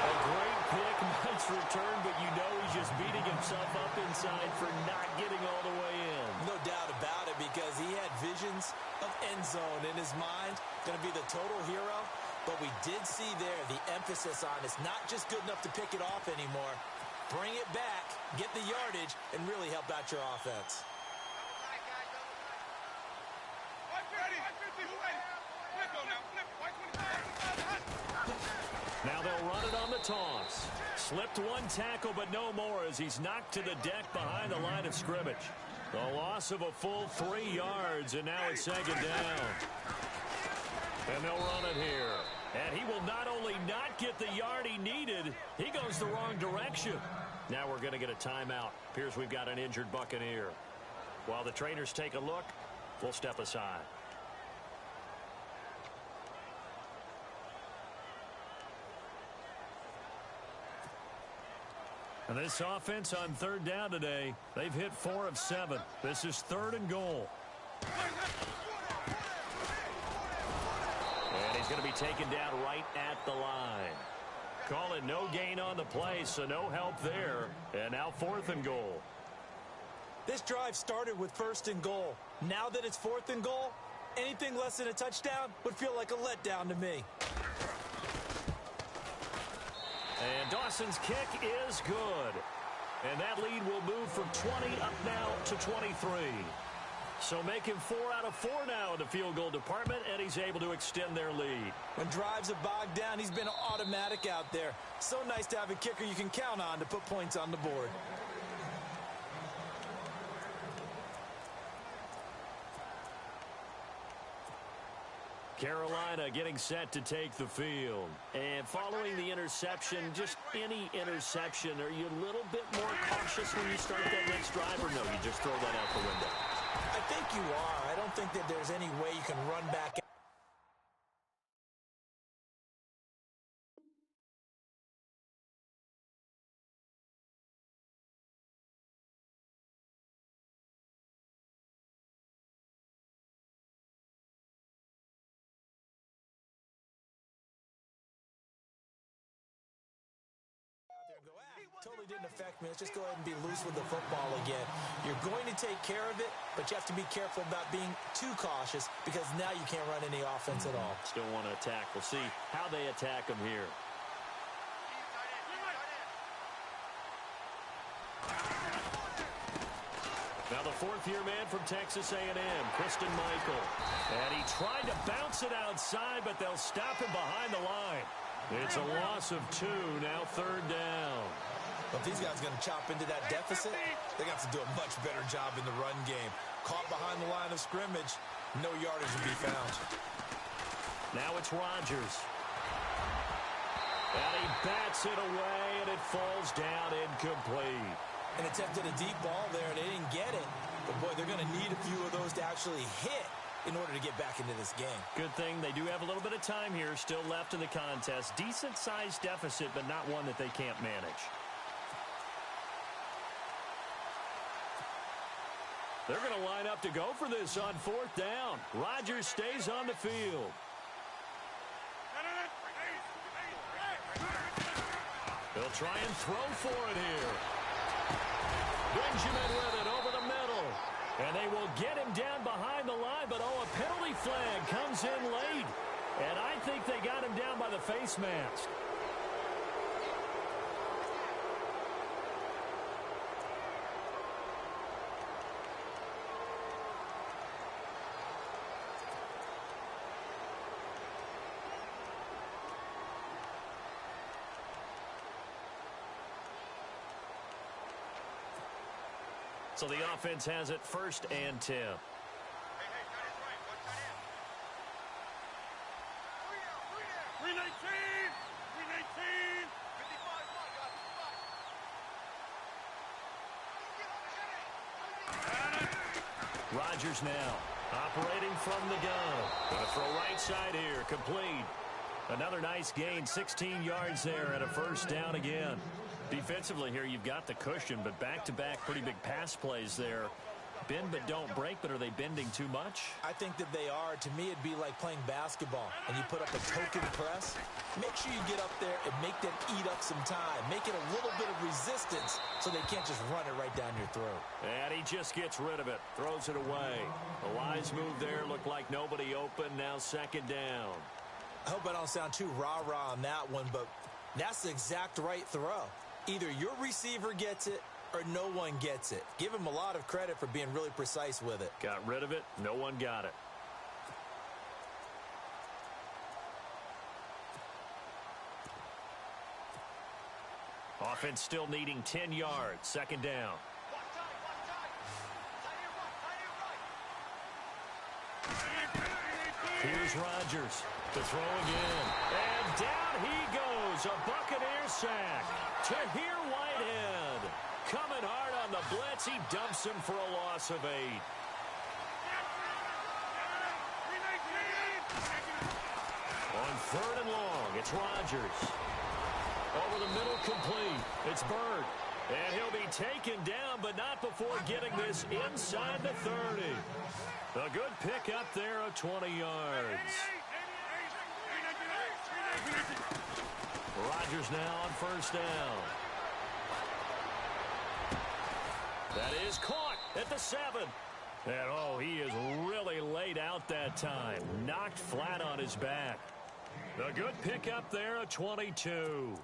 A great pick, nice return, but you know he's just beating himself up inside for not getting all the way in. No doubt about it, because he had visions of end zone in his mind. Going to be the total hero. But we did see there the emphasis on it's not just good enough to pick it off anymore. Bring it back, get the yardage, and really help out your offense. Now they'll run it on the toss. Slipped one tackle, but no more as he's knocked to the deck behind the line of scrimmage. The loss of a full 3 yards, and now it's second down. And they'll run it here. And he will not only not get the yard he needed, he goes the wrong direction. Now we're going to get a timeout. Appears we've got an injured Buccaneer. While the trainers take a look, we'll step aside. And this offense on third down today, they've hit 4 of 7. This is 3rd and goal. And he's going to be taken down right at the line. Call it no gain on the play, so no help there. And now 4th and goal. This drive started with 1st and goal. Now that it's 4th and goal, anything less than a touchdown would feel like a letdown to me. And Dawson's kick is good. And that lead will move from 20 up now to 23. So make him 4 out of 4 now in the field goal department, and he's able to extend their lead. When drives have bogged down, he's been automatic out there. So nice to have a kicker you can count on to put points on the board. Carolina getting set to take the field. And following the interception, just any interception, are you a little bit more cautious when you start that next drive, or no, you just throw that out the window? I think you are. I don't think that there's any way you can run back. Totally didn't affect me. Let's just go ahead and be loose with the football again. You're going to take care of it, but you have to be careful about being too cautious because now you can't run any offense at all. Still want to attack. We'll see how they attack him here. Now the 4th-year man from Texas A&M, Christian Michael. And he tried to bounce it outside, but they'll stop him behind the line. It's a loss of 2, now 3rd down. But if these guys are going to chop into that deficit, they got to do a much better job in the run game. Caught behind the line of scrimmage, no yardage will be found. Now it's Rodgers. And he bats it away, and it falls down incomplete. And attempted a deep ball there, and they didn't get it. But, boy, they're going to need a few of those to actually hit in order to get back into this game. Good thing they do have a little bit of time here still left in the contest. Decent-sized deficit, but not one that they can't manage. They're going to line up to go for this on 4th down. Rodgers stays on the field. They'll try and throw for it here. Benjamin with it over the middle. And they will get him down behind the line, but a penalty flag comes in late. And I think they got him down by the face mask. So the offense has it 1st and 10. Rodgers now operating from the gun. Going to throw right side here. Complete. Another nice gain. 16 yards there and a 1st down again. Defensively here, you've got the cushion, but back-to-back pretty big pass plays there. Bend but don't break, but are they bending too much? I think that they are. To me, it'd be like playing basketball, and you put up a token press. Make sure you get up there and make them eat up some time. Make it a little bit of resistance so they can't just run it right down your throat. And he just gets rid of it, throws it away. The wise move there, looked like nobody open, now 2nd down. I hope I don't sound too rah-rah on that one, but that's the exact right throw. Either your receiver gets it or no one gets it. Give him a lot of credit for being really precise with it. Got rid of it. No one got it. Offense still needing 10 yards. 2nd down. Here's Rodgers to throw again. And down he goes. A Buccaneer sack. Tahir Whitehead coming hard on the blitz. He dumps him for a loss of 8. On 3rd and long, it's Rodgers. Over the middle, complete. It's Bird. And he'll be taken down, but not before getting this inside the 30. A good pickup there of 20 yards. Rodgers now on 1st down. That is caught at the 7. And, oh, he is really laid out that time. Knocked flat on his back. A good pickup there of 22.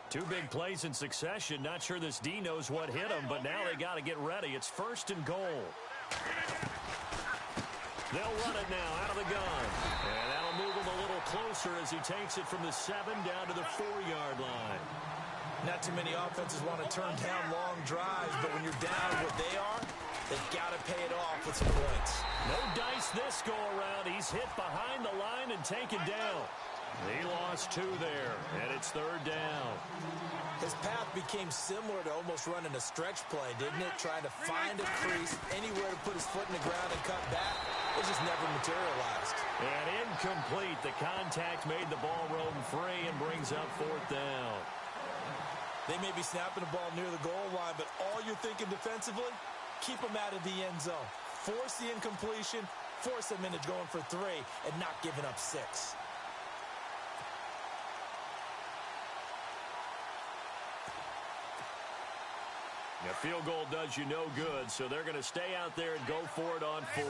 Two big plays in succession. Not sure this D knows what hit him, but now they got to get ready. It's 1st and goal. They'll run it now out of the gun. And that'll move him a little closer as he takes it from the 7 down to the 4-yard line. Not too many offenses want to turn down long drives, but when you're down what they are, they've got to pay it off with some points. No dice this go around. He's hit behind the line and taken down. He lost 2 there, and it's 3rd down. His path became similar to almost running a stretch play, didn't it? Trying to find a crease, anywhere to put his foot in the ground and cut back. It just never materialized. And incomplete. The contact made the ball roam free and brings up 4th down. They may be snapping the ball near the goal line, but all you're thinking defensively, keep them out of the end zone. Force the incompletion, force them into going for 3, and not giving up 6. A field goal does you no good, so they're going to stay out there and go for it on 4th.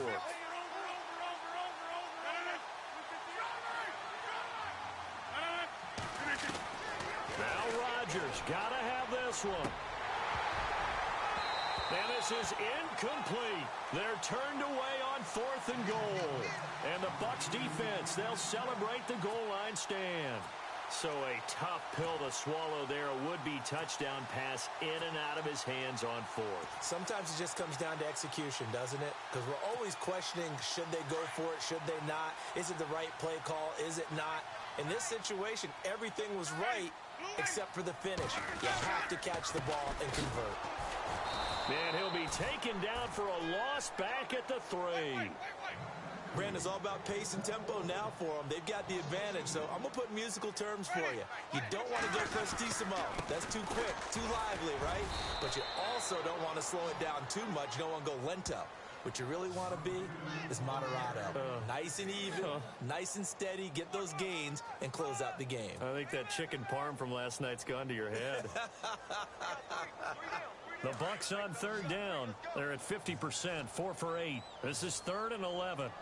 Now Rodgers got to have this one. And this is incomplete. They're turned away on 4th and goal. And the Bucs defense, they'll celebrate the goal line stand. So a tough pill to swallow there. A would-be touchdown pass in and out of his hands on 4th. Sometimes it just comes down to execution, doesn't it? Because we're always questioning, should they go for it, should they not? Is it the right play call, is it not? In this situation, everything was right except for the finish. You have to catch the ball and convert. And he'll be taken down for a loss back at the 3. Brandon, it's all about pace and tempo now for them. They've got the advantage, so I'm going to put musical terms for you. You don't want to go prestissimo. That's too quick, too lively, right? But you also don't want to slow it down too much. You don't want to go lento. What you really want to be is moderato. Nice and even, nice and steady, get those gains, and close out the game. I think that chicken parm from last night's gone to your head. The Bucs on 3rd down. They're at 50%, 4 for 8. This is 3rd and 11.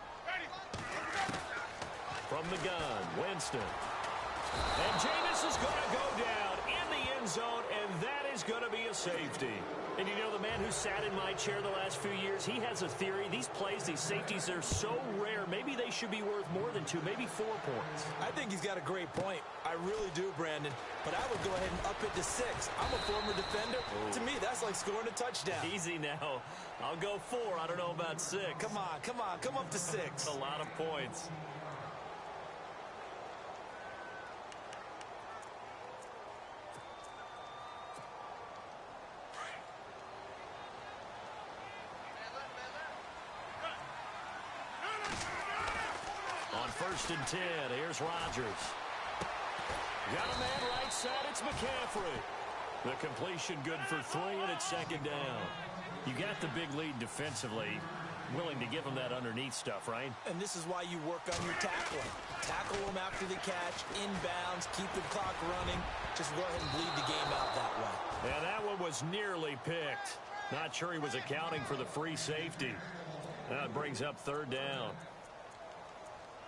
From the gun, Winston. And Jameis is going to go down in the end zone, and that is going to be a safety. And you know, the man who sat in my chair the last few years, he has a theory. These plays, these safeties, they're so rare. Maybe they should be worth more than 2, maybe 4 points. I think he's got a great point. I really do, Brandon. But I would go ahead and up it to 6. I'm a former defender. To me, that's like scoring a touchdown. Easy now. I'll go 4. I don't know about 6. Come on. Come up to 6. A lot of points. On 1st and 10, here's Rodgers. Got a man right side, it's McCaffrey. The completion good for 3, and it's 2nd down. You got the big lead defensively. Willing to give them that underneath stuff, right? And this is why you work on your tackling. Tackle them after the catch, inbounds, keep the clock running. Just go ahead and bleed the game out that way. And that one was nearly picked. Not sure he was accounting for the free safety. That brings up 3rd down.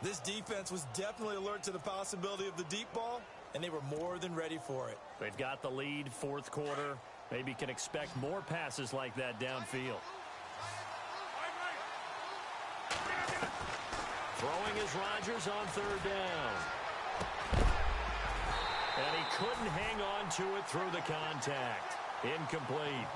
This defense was definitely alert to the possibility of the deep ball, and they were more than ready for it. They've got the lead, 4th quarter. Maybe can expect more passes like that downfield. Throwing is Rodgers on 3rd down. And he couldn't hang on to it through the contact. Incomplete.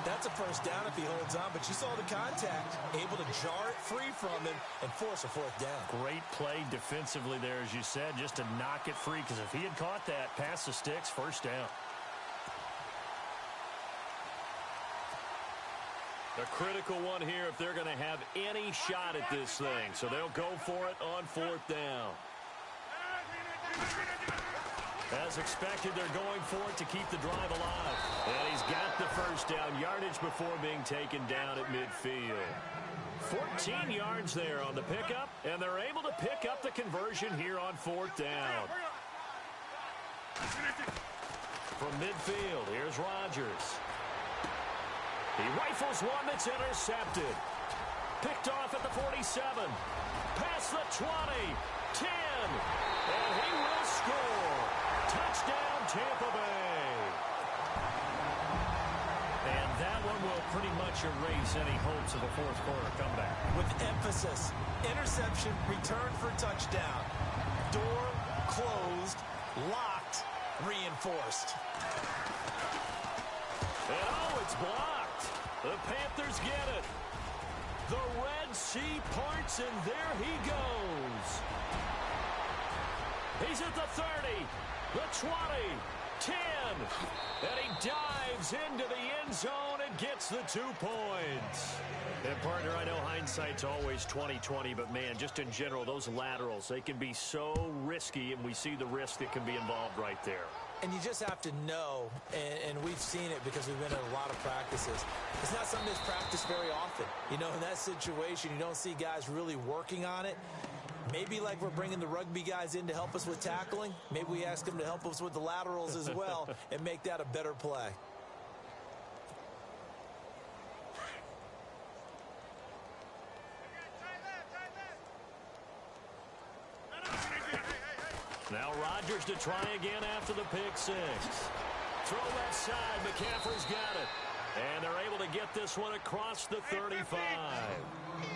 That's a 1st down if he holds on, but you saw the contact. Able to jar it free from him and force a 4th down. Great play defensively there, as you said, just to knock it free, because if he had caught that, pass the sticks, 1st down. A critical one here if they're going to have any shot at this thing. So they'll go for it on 4th down. As expected, they're going for it to keep the drive alive. And he's got the 1st down, yardage before being taken down at midfield. 14 yards there on the pickup, and they're able to pick up the conversion here on 4th down. From midfield, here's Rodgers. He rifles one that's intercepted. Picked off at the 47. Past the 20. 10. And he will score. Touchdown, Tampa Bay. And that one will pretty much erase any hopes of a 4th quarter comeback. With emphasis. Interception, return for touchdown. Door closed, locked, reinforced. And oh, it's blocked. The Panthers get it. The Red Sea parts, and there he goes. He's at the 30, the 20, 10, and he dives into the end zone and gets the 2 points. And, partner, I know hindsight's always 20/20, but, man, just in general, those laterals, they can be so risky, and we see the risk that can be involved right there. And you just have to know, and we've seen it because we've been at a lot of practices. It's not something that's practiced very often. You know, in that situation, you don't see guys really working on it. Maybe like we're bringing the rugby guys in to help us with tackling. Maybe we ask them to help us with the laterals as well and make that a better play. Now Rodgers to try again after the pick 6. Throw left side. McCaffrey's got it. And they're able to get this one across the 35.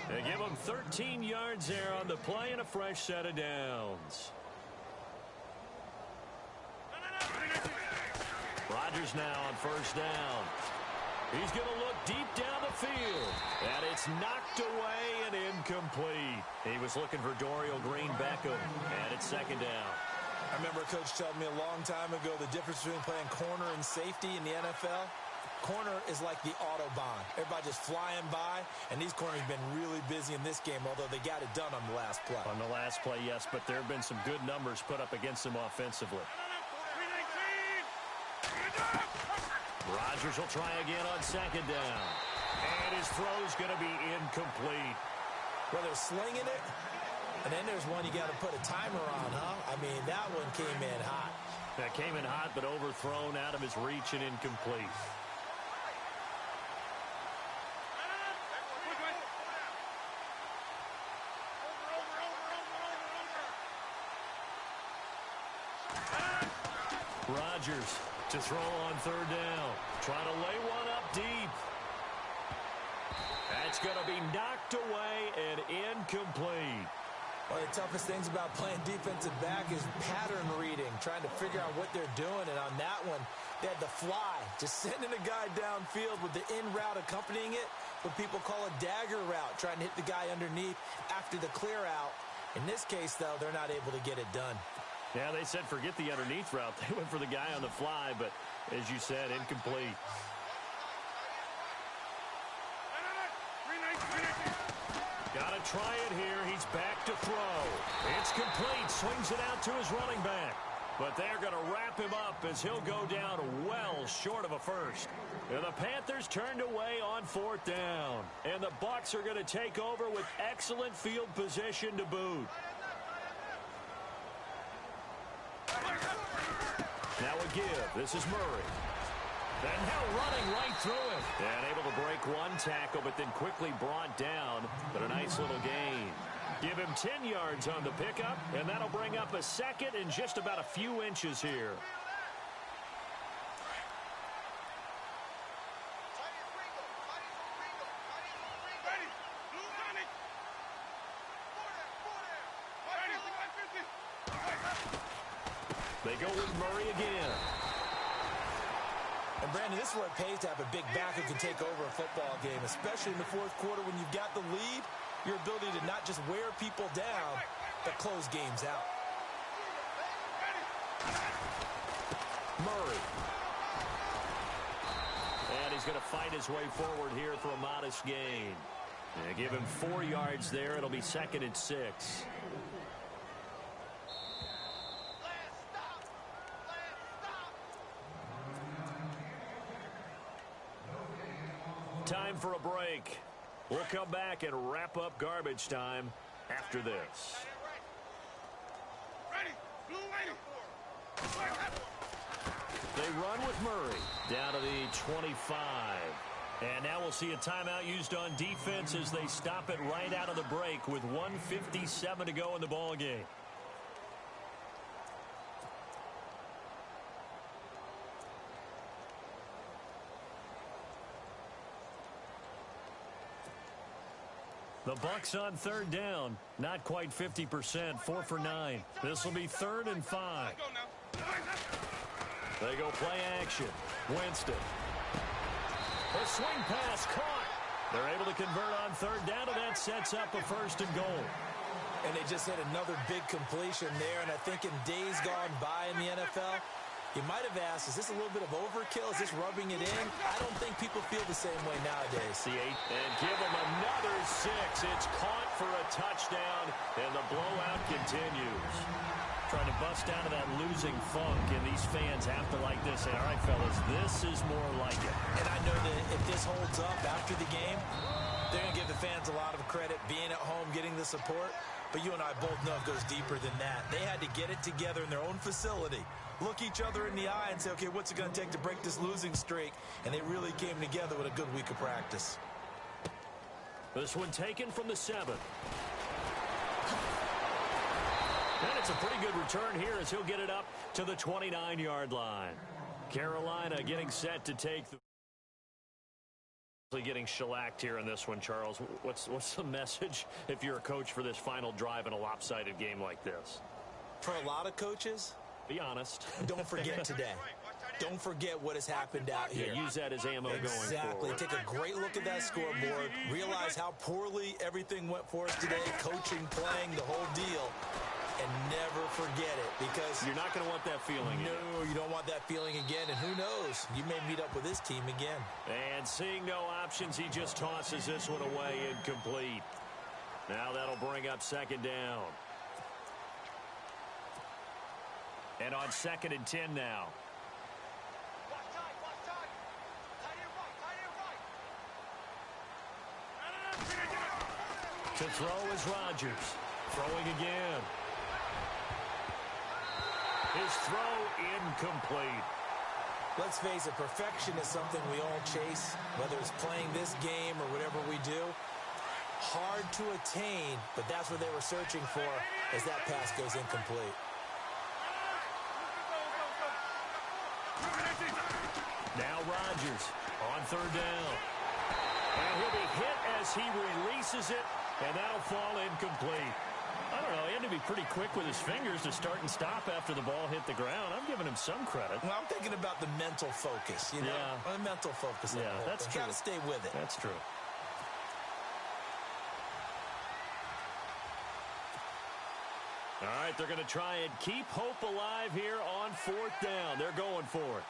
They give him 13 yards there on the play and a fresh set of downs. Rodgers now on 1st down. He's going to look deep down the field. And it's knocked away and incomplete. He was looking for Dorial Green-Beckham. And it's 2nd down. I remember a coach telling me a long time ago the difference between playing corner and safety in the NFL. Corner is like the Autobahn. Everybody just flying by, and these corners have been really busy in this game, although they got it done on the last play. On the last play, yes, but there have been some good numbers put up against them offensively. Rodgers will try again on 2nd down. And his throw's going to be incomplete. Well, they're slinging it, and then there's one you got to put a timer on, huh? I mean, that one came in hot. That came in hot, but overthrown out of his reach and incomplete. Rodgers To throw on third down. Trying to lay one up deep. That's going to be knocked away and incomplete. One of the toughest things about playing defensive back is pattern reading, trying to figure out what they're doing. And on that one, they had the fly, just sending a guy downfield with the in route accompanying it, what people call a dagger route, trying to hit the guy underneath after the clear out. In this case, though, they're not able to get it done. Yeah, they said forget the underneath route. They went for the guy on the fly, but as you said, incomplete. Got to try it here. He's back to throw. It's complete. Swings it out to his running back. But they're going to wrap him up as he'll go down well short of a first. And the Panthers turned away on fourth down. And the Bucs are going to take over with excellent field position to boot. Now a give. This is Murray. And now running right through him. And able to break one tackle, but then quickly brought down. But a nice little gain. Give him 10 yards on the pickup, and that'll bring up a second and just about a few inches here. They go with Murray again. And, Brandon, this is where it pays to have a big back who can take over a football game, especially in the fourth quarter when you've got the lead, your ability to not just wear people down, but close games out. Murray. And he's going to fight his way forward here for a modest gain. And give him 4 yards there. It'll be 2nd and 6. Time for a break. We'll come back and wrap up garbage time after this. They run with Murray down to the 25. And now we'll see a timeout used on defense as they stop it right out of the break with 1:57 to go in the ball game. The Bucs on third down. Not quite 50%. 4 for 9. This will be 3rd and 5. They go play action. Winston. A swing pass caught. They're able to convert on third down, and that sets up a 1st and goal. And they just hit another big completion there. And I think in days gone by in the NFL, you might have asked, is this a little bit of overkill? Is this rubbing it in? I don't think people feel the same way nowadays. The 8, and give them another 6. It's caught for a touchdown, and the blowout continues. Trying to bust out of that losing funk, and these fans have to like this. Say, all right, fellas, this is more like it. And I know that if this holds up after the game, they're going to give the fans a lot of credit, being at home, getting the support. But you and I both know it goes deeper than that. They had to get it together in their own facility, look each other in the eye and say, okay, what's it going to take to break this losing streak? And they really came together with a good week of practice. This one taken from the 7. And it's a pretty good return here as he'll get it up to the 29-yard line. Carolina getting set to take the... Getting shellacked here in this one, Charles. What's the message if you're a coach for this final drive in a lopsided game like this? For a lot of coaches, be honest. Don't forget today. Don't forget what has happened out here. Yeah, use that as ammo going forward. Exactly. Take a great look at that scoreboard. Realize how poorly everything went for us today. Coaching, playing, the whole deal. And never forget it, because you're not going to want that feeling again. No, you don't want that feeling again, and who knows, you may meet up with this team again. And seeing no options, he just tosses this one away, incomplete. Now that'll bring up 2nd down. And on 2nd and 10 now. To throw is Rodgers. Throwing again. His throw incomplete. Let's face it, perfection is something we all chase, whether it's playing this game or whatever we do. Hard to attain, but that's what they were searching for as that pass goes incomplete. Now Rodgers on third down. And he'll be hit as he releases it, and that'll fall incomplete. I don't know. He had to be pretty quick with his fingers to start and stop after the ball hit the ground. I'm giving him some credit. Well, I'm thinking about the mental focus, you know? Yeah. The mental focus. Yeah, that's true. Got to stay with it. That's true. All right, they're going to try and keep hope alive here on fourth down. They're going for it.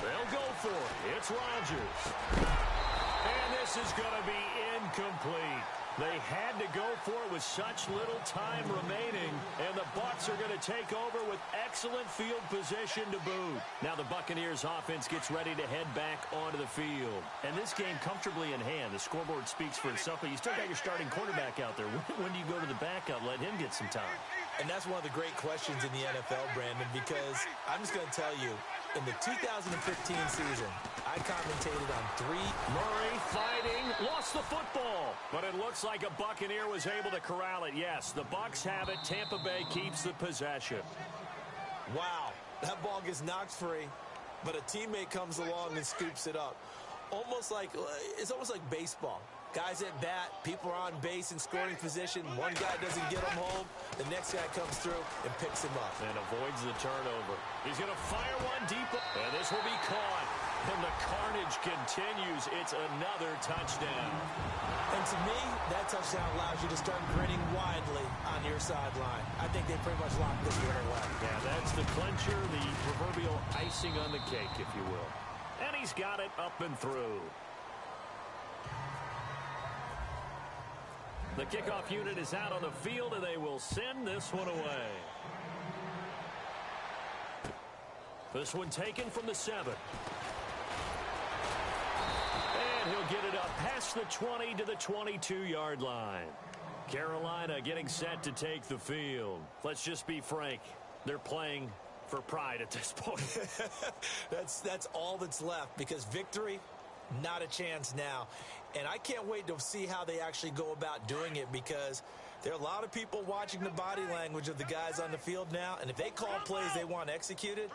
They'll go for it. It's Rodgers. And this is going to be incomplete. They had to go for it with such little time remaining, and the Bucs are going to take over with excellent field position to boot. Now the Buccaneers offense gets ready to head back onto the field. And this game comfortably in hand. The scoreboard speaks for itself, but you still got your starting quarterback out there. When do you go to the backup, let him get some time? And that's one of the great questions in the NFL, Brandon, because I'm just going to tell you, in the 2015 season, I commentated on 3. Murray fighting, lost the football. But it looks like a Buccaneer was able to corral it. Yes, the Bucs have it. Tampa Bay keeps the possession. Wow, that ball gets knocked free, but a teammate comes along and scoops it up. It's almost like baseball. Guys at bat, people are on base in scoring position. One guy doesn't get him home. The next guy comes through and picks him up. And avoids the turnover. He's going to fire one deep. And this will be caught. And the carnage continues. It's another touchdown. And to me, that touchdown allows you to start grinning widely on your sideline. I think they pretty much locked this one away. Yeah, that's the clincher, the proverbial icing on the cake, if you will. And he's got it up and through. The kickoff unit is out on the field, and they will send this one away. This one taken from the 7. And he'll get it up past the 20 to the 22-yard line. Carolina getting set to take the field. Let's just be frank. They're playing for pride at this point. That's all that's left, because victory, not a chance now. And I can't wait to see how they actually go about doing it, because there are a lot of people watching the body language of the guys on the field now. And if they call plays they want executed,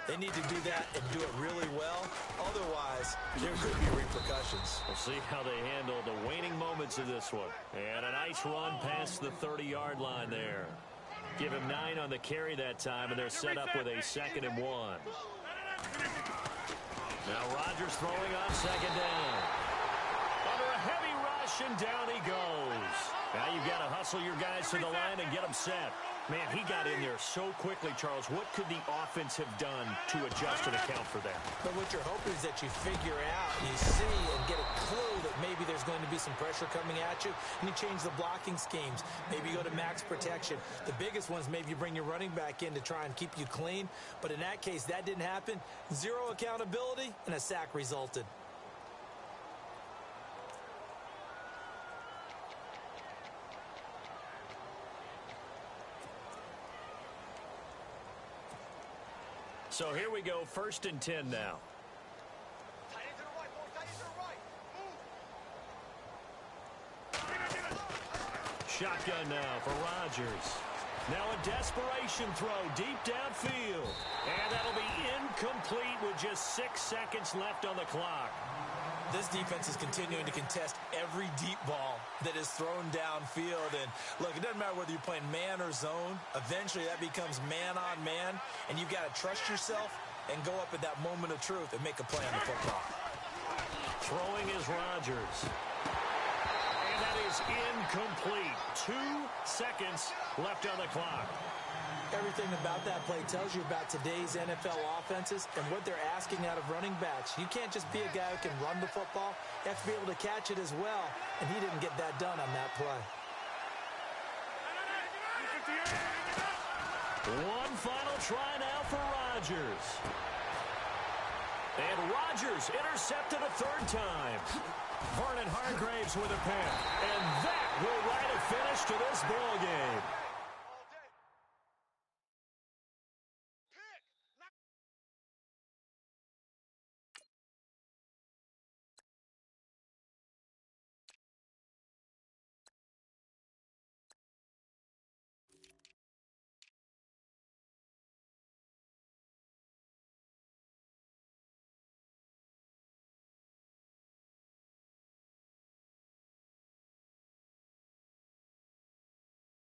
they need to do that and do it really well. Otherwise, there could be repercussions. We'll see how they handle the waning moments of this one. And a nice run past the 30-yard line there. Give him 9 on the carry that time, and they're set up with a 2nd and 1. Now Rodgers throwing on 2nd down. Under a heavy rush, and down he goes. Now you've got to hustle your guys to the line and get them set. Man, he got in there so quickly, Charles. What could the offense have done to adjust and account for that? But what you're hoping is that you figure out, you see, and get a clue that maybe there's going to be some pressure coming at you, and you change the blocking schemes. Maybe you go to max protection. The biggest ones, maybe you bring your running back in to try and keep you clean. But in that case, that didn't happen. 0 accountability, and a sack resulted. So here we go, 1st and 10 now. Shotgun now for Rodgers. Now a desperation throw deep downfield. And that'll be incomplete with just 6 seconds left on the clock. This defense is continuing to contest every deep ball that is thrown downfield. And look, it doesn't matter whether you're playing man or zone. Eventually that becomes man on man, and you've got to trust yourself and go up at that moment of truth and make a play on the football. Throwing is Rodgers. And that is incomplete. 2 seconds left on the clock. Everything about that play tells you about today's NFL offenses and what they're asking out of running backs. You can't just be a guy who can run the football. You have to be able to catch it as well, and he didn't get that done on that play. One final try now for Rodgers. And Rodgers intercepted a 3rd time. Vernon Hargreaves with a pick. And that will write a finish to this ball game.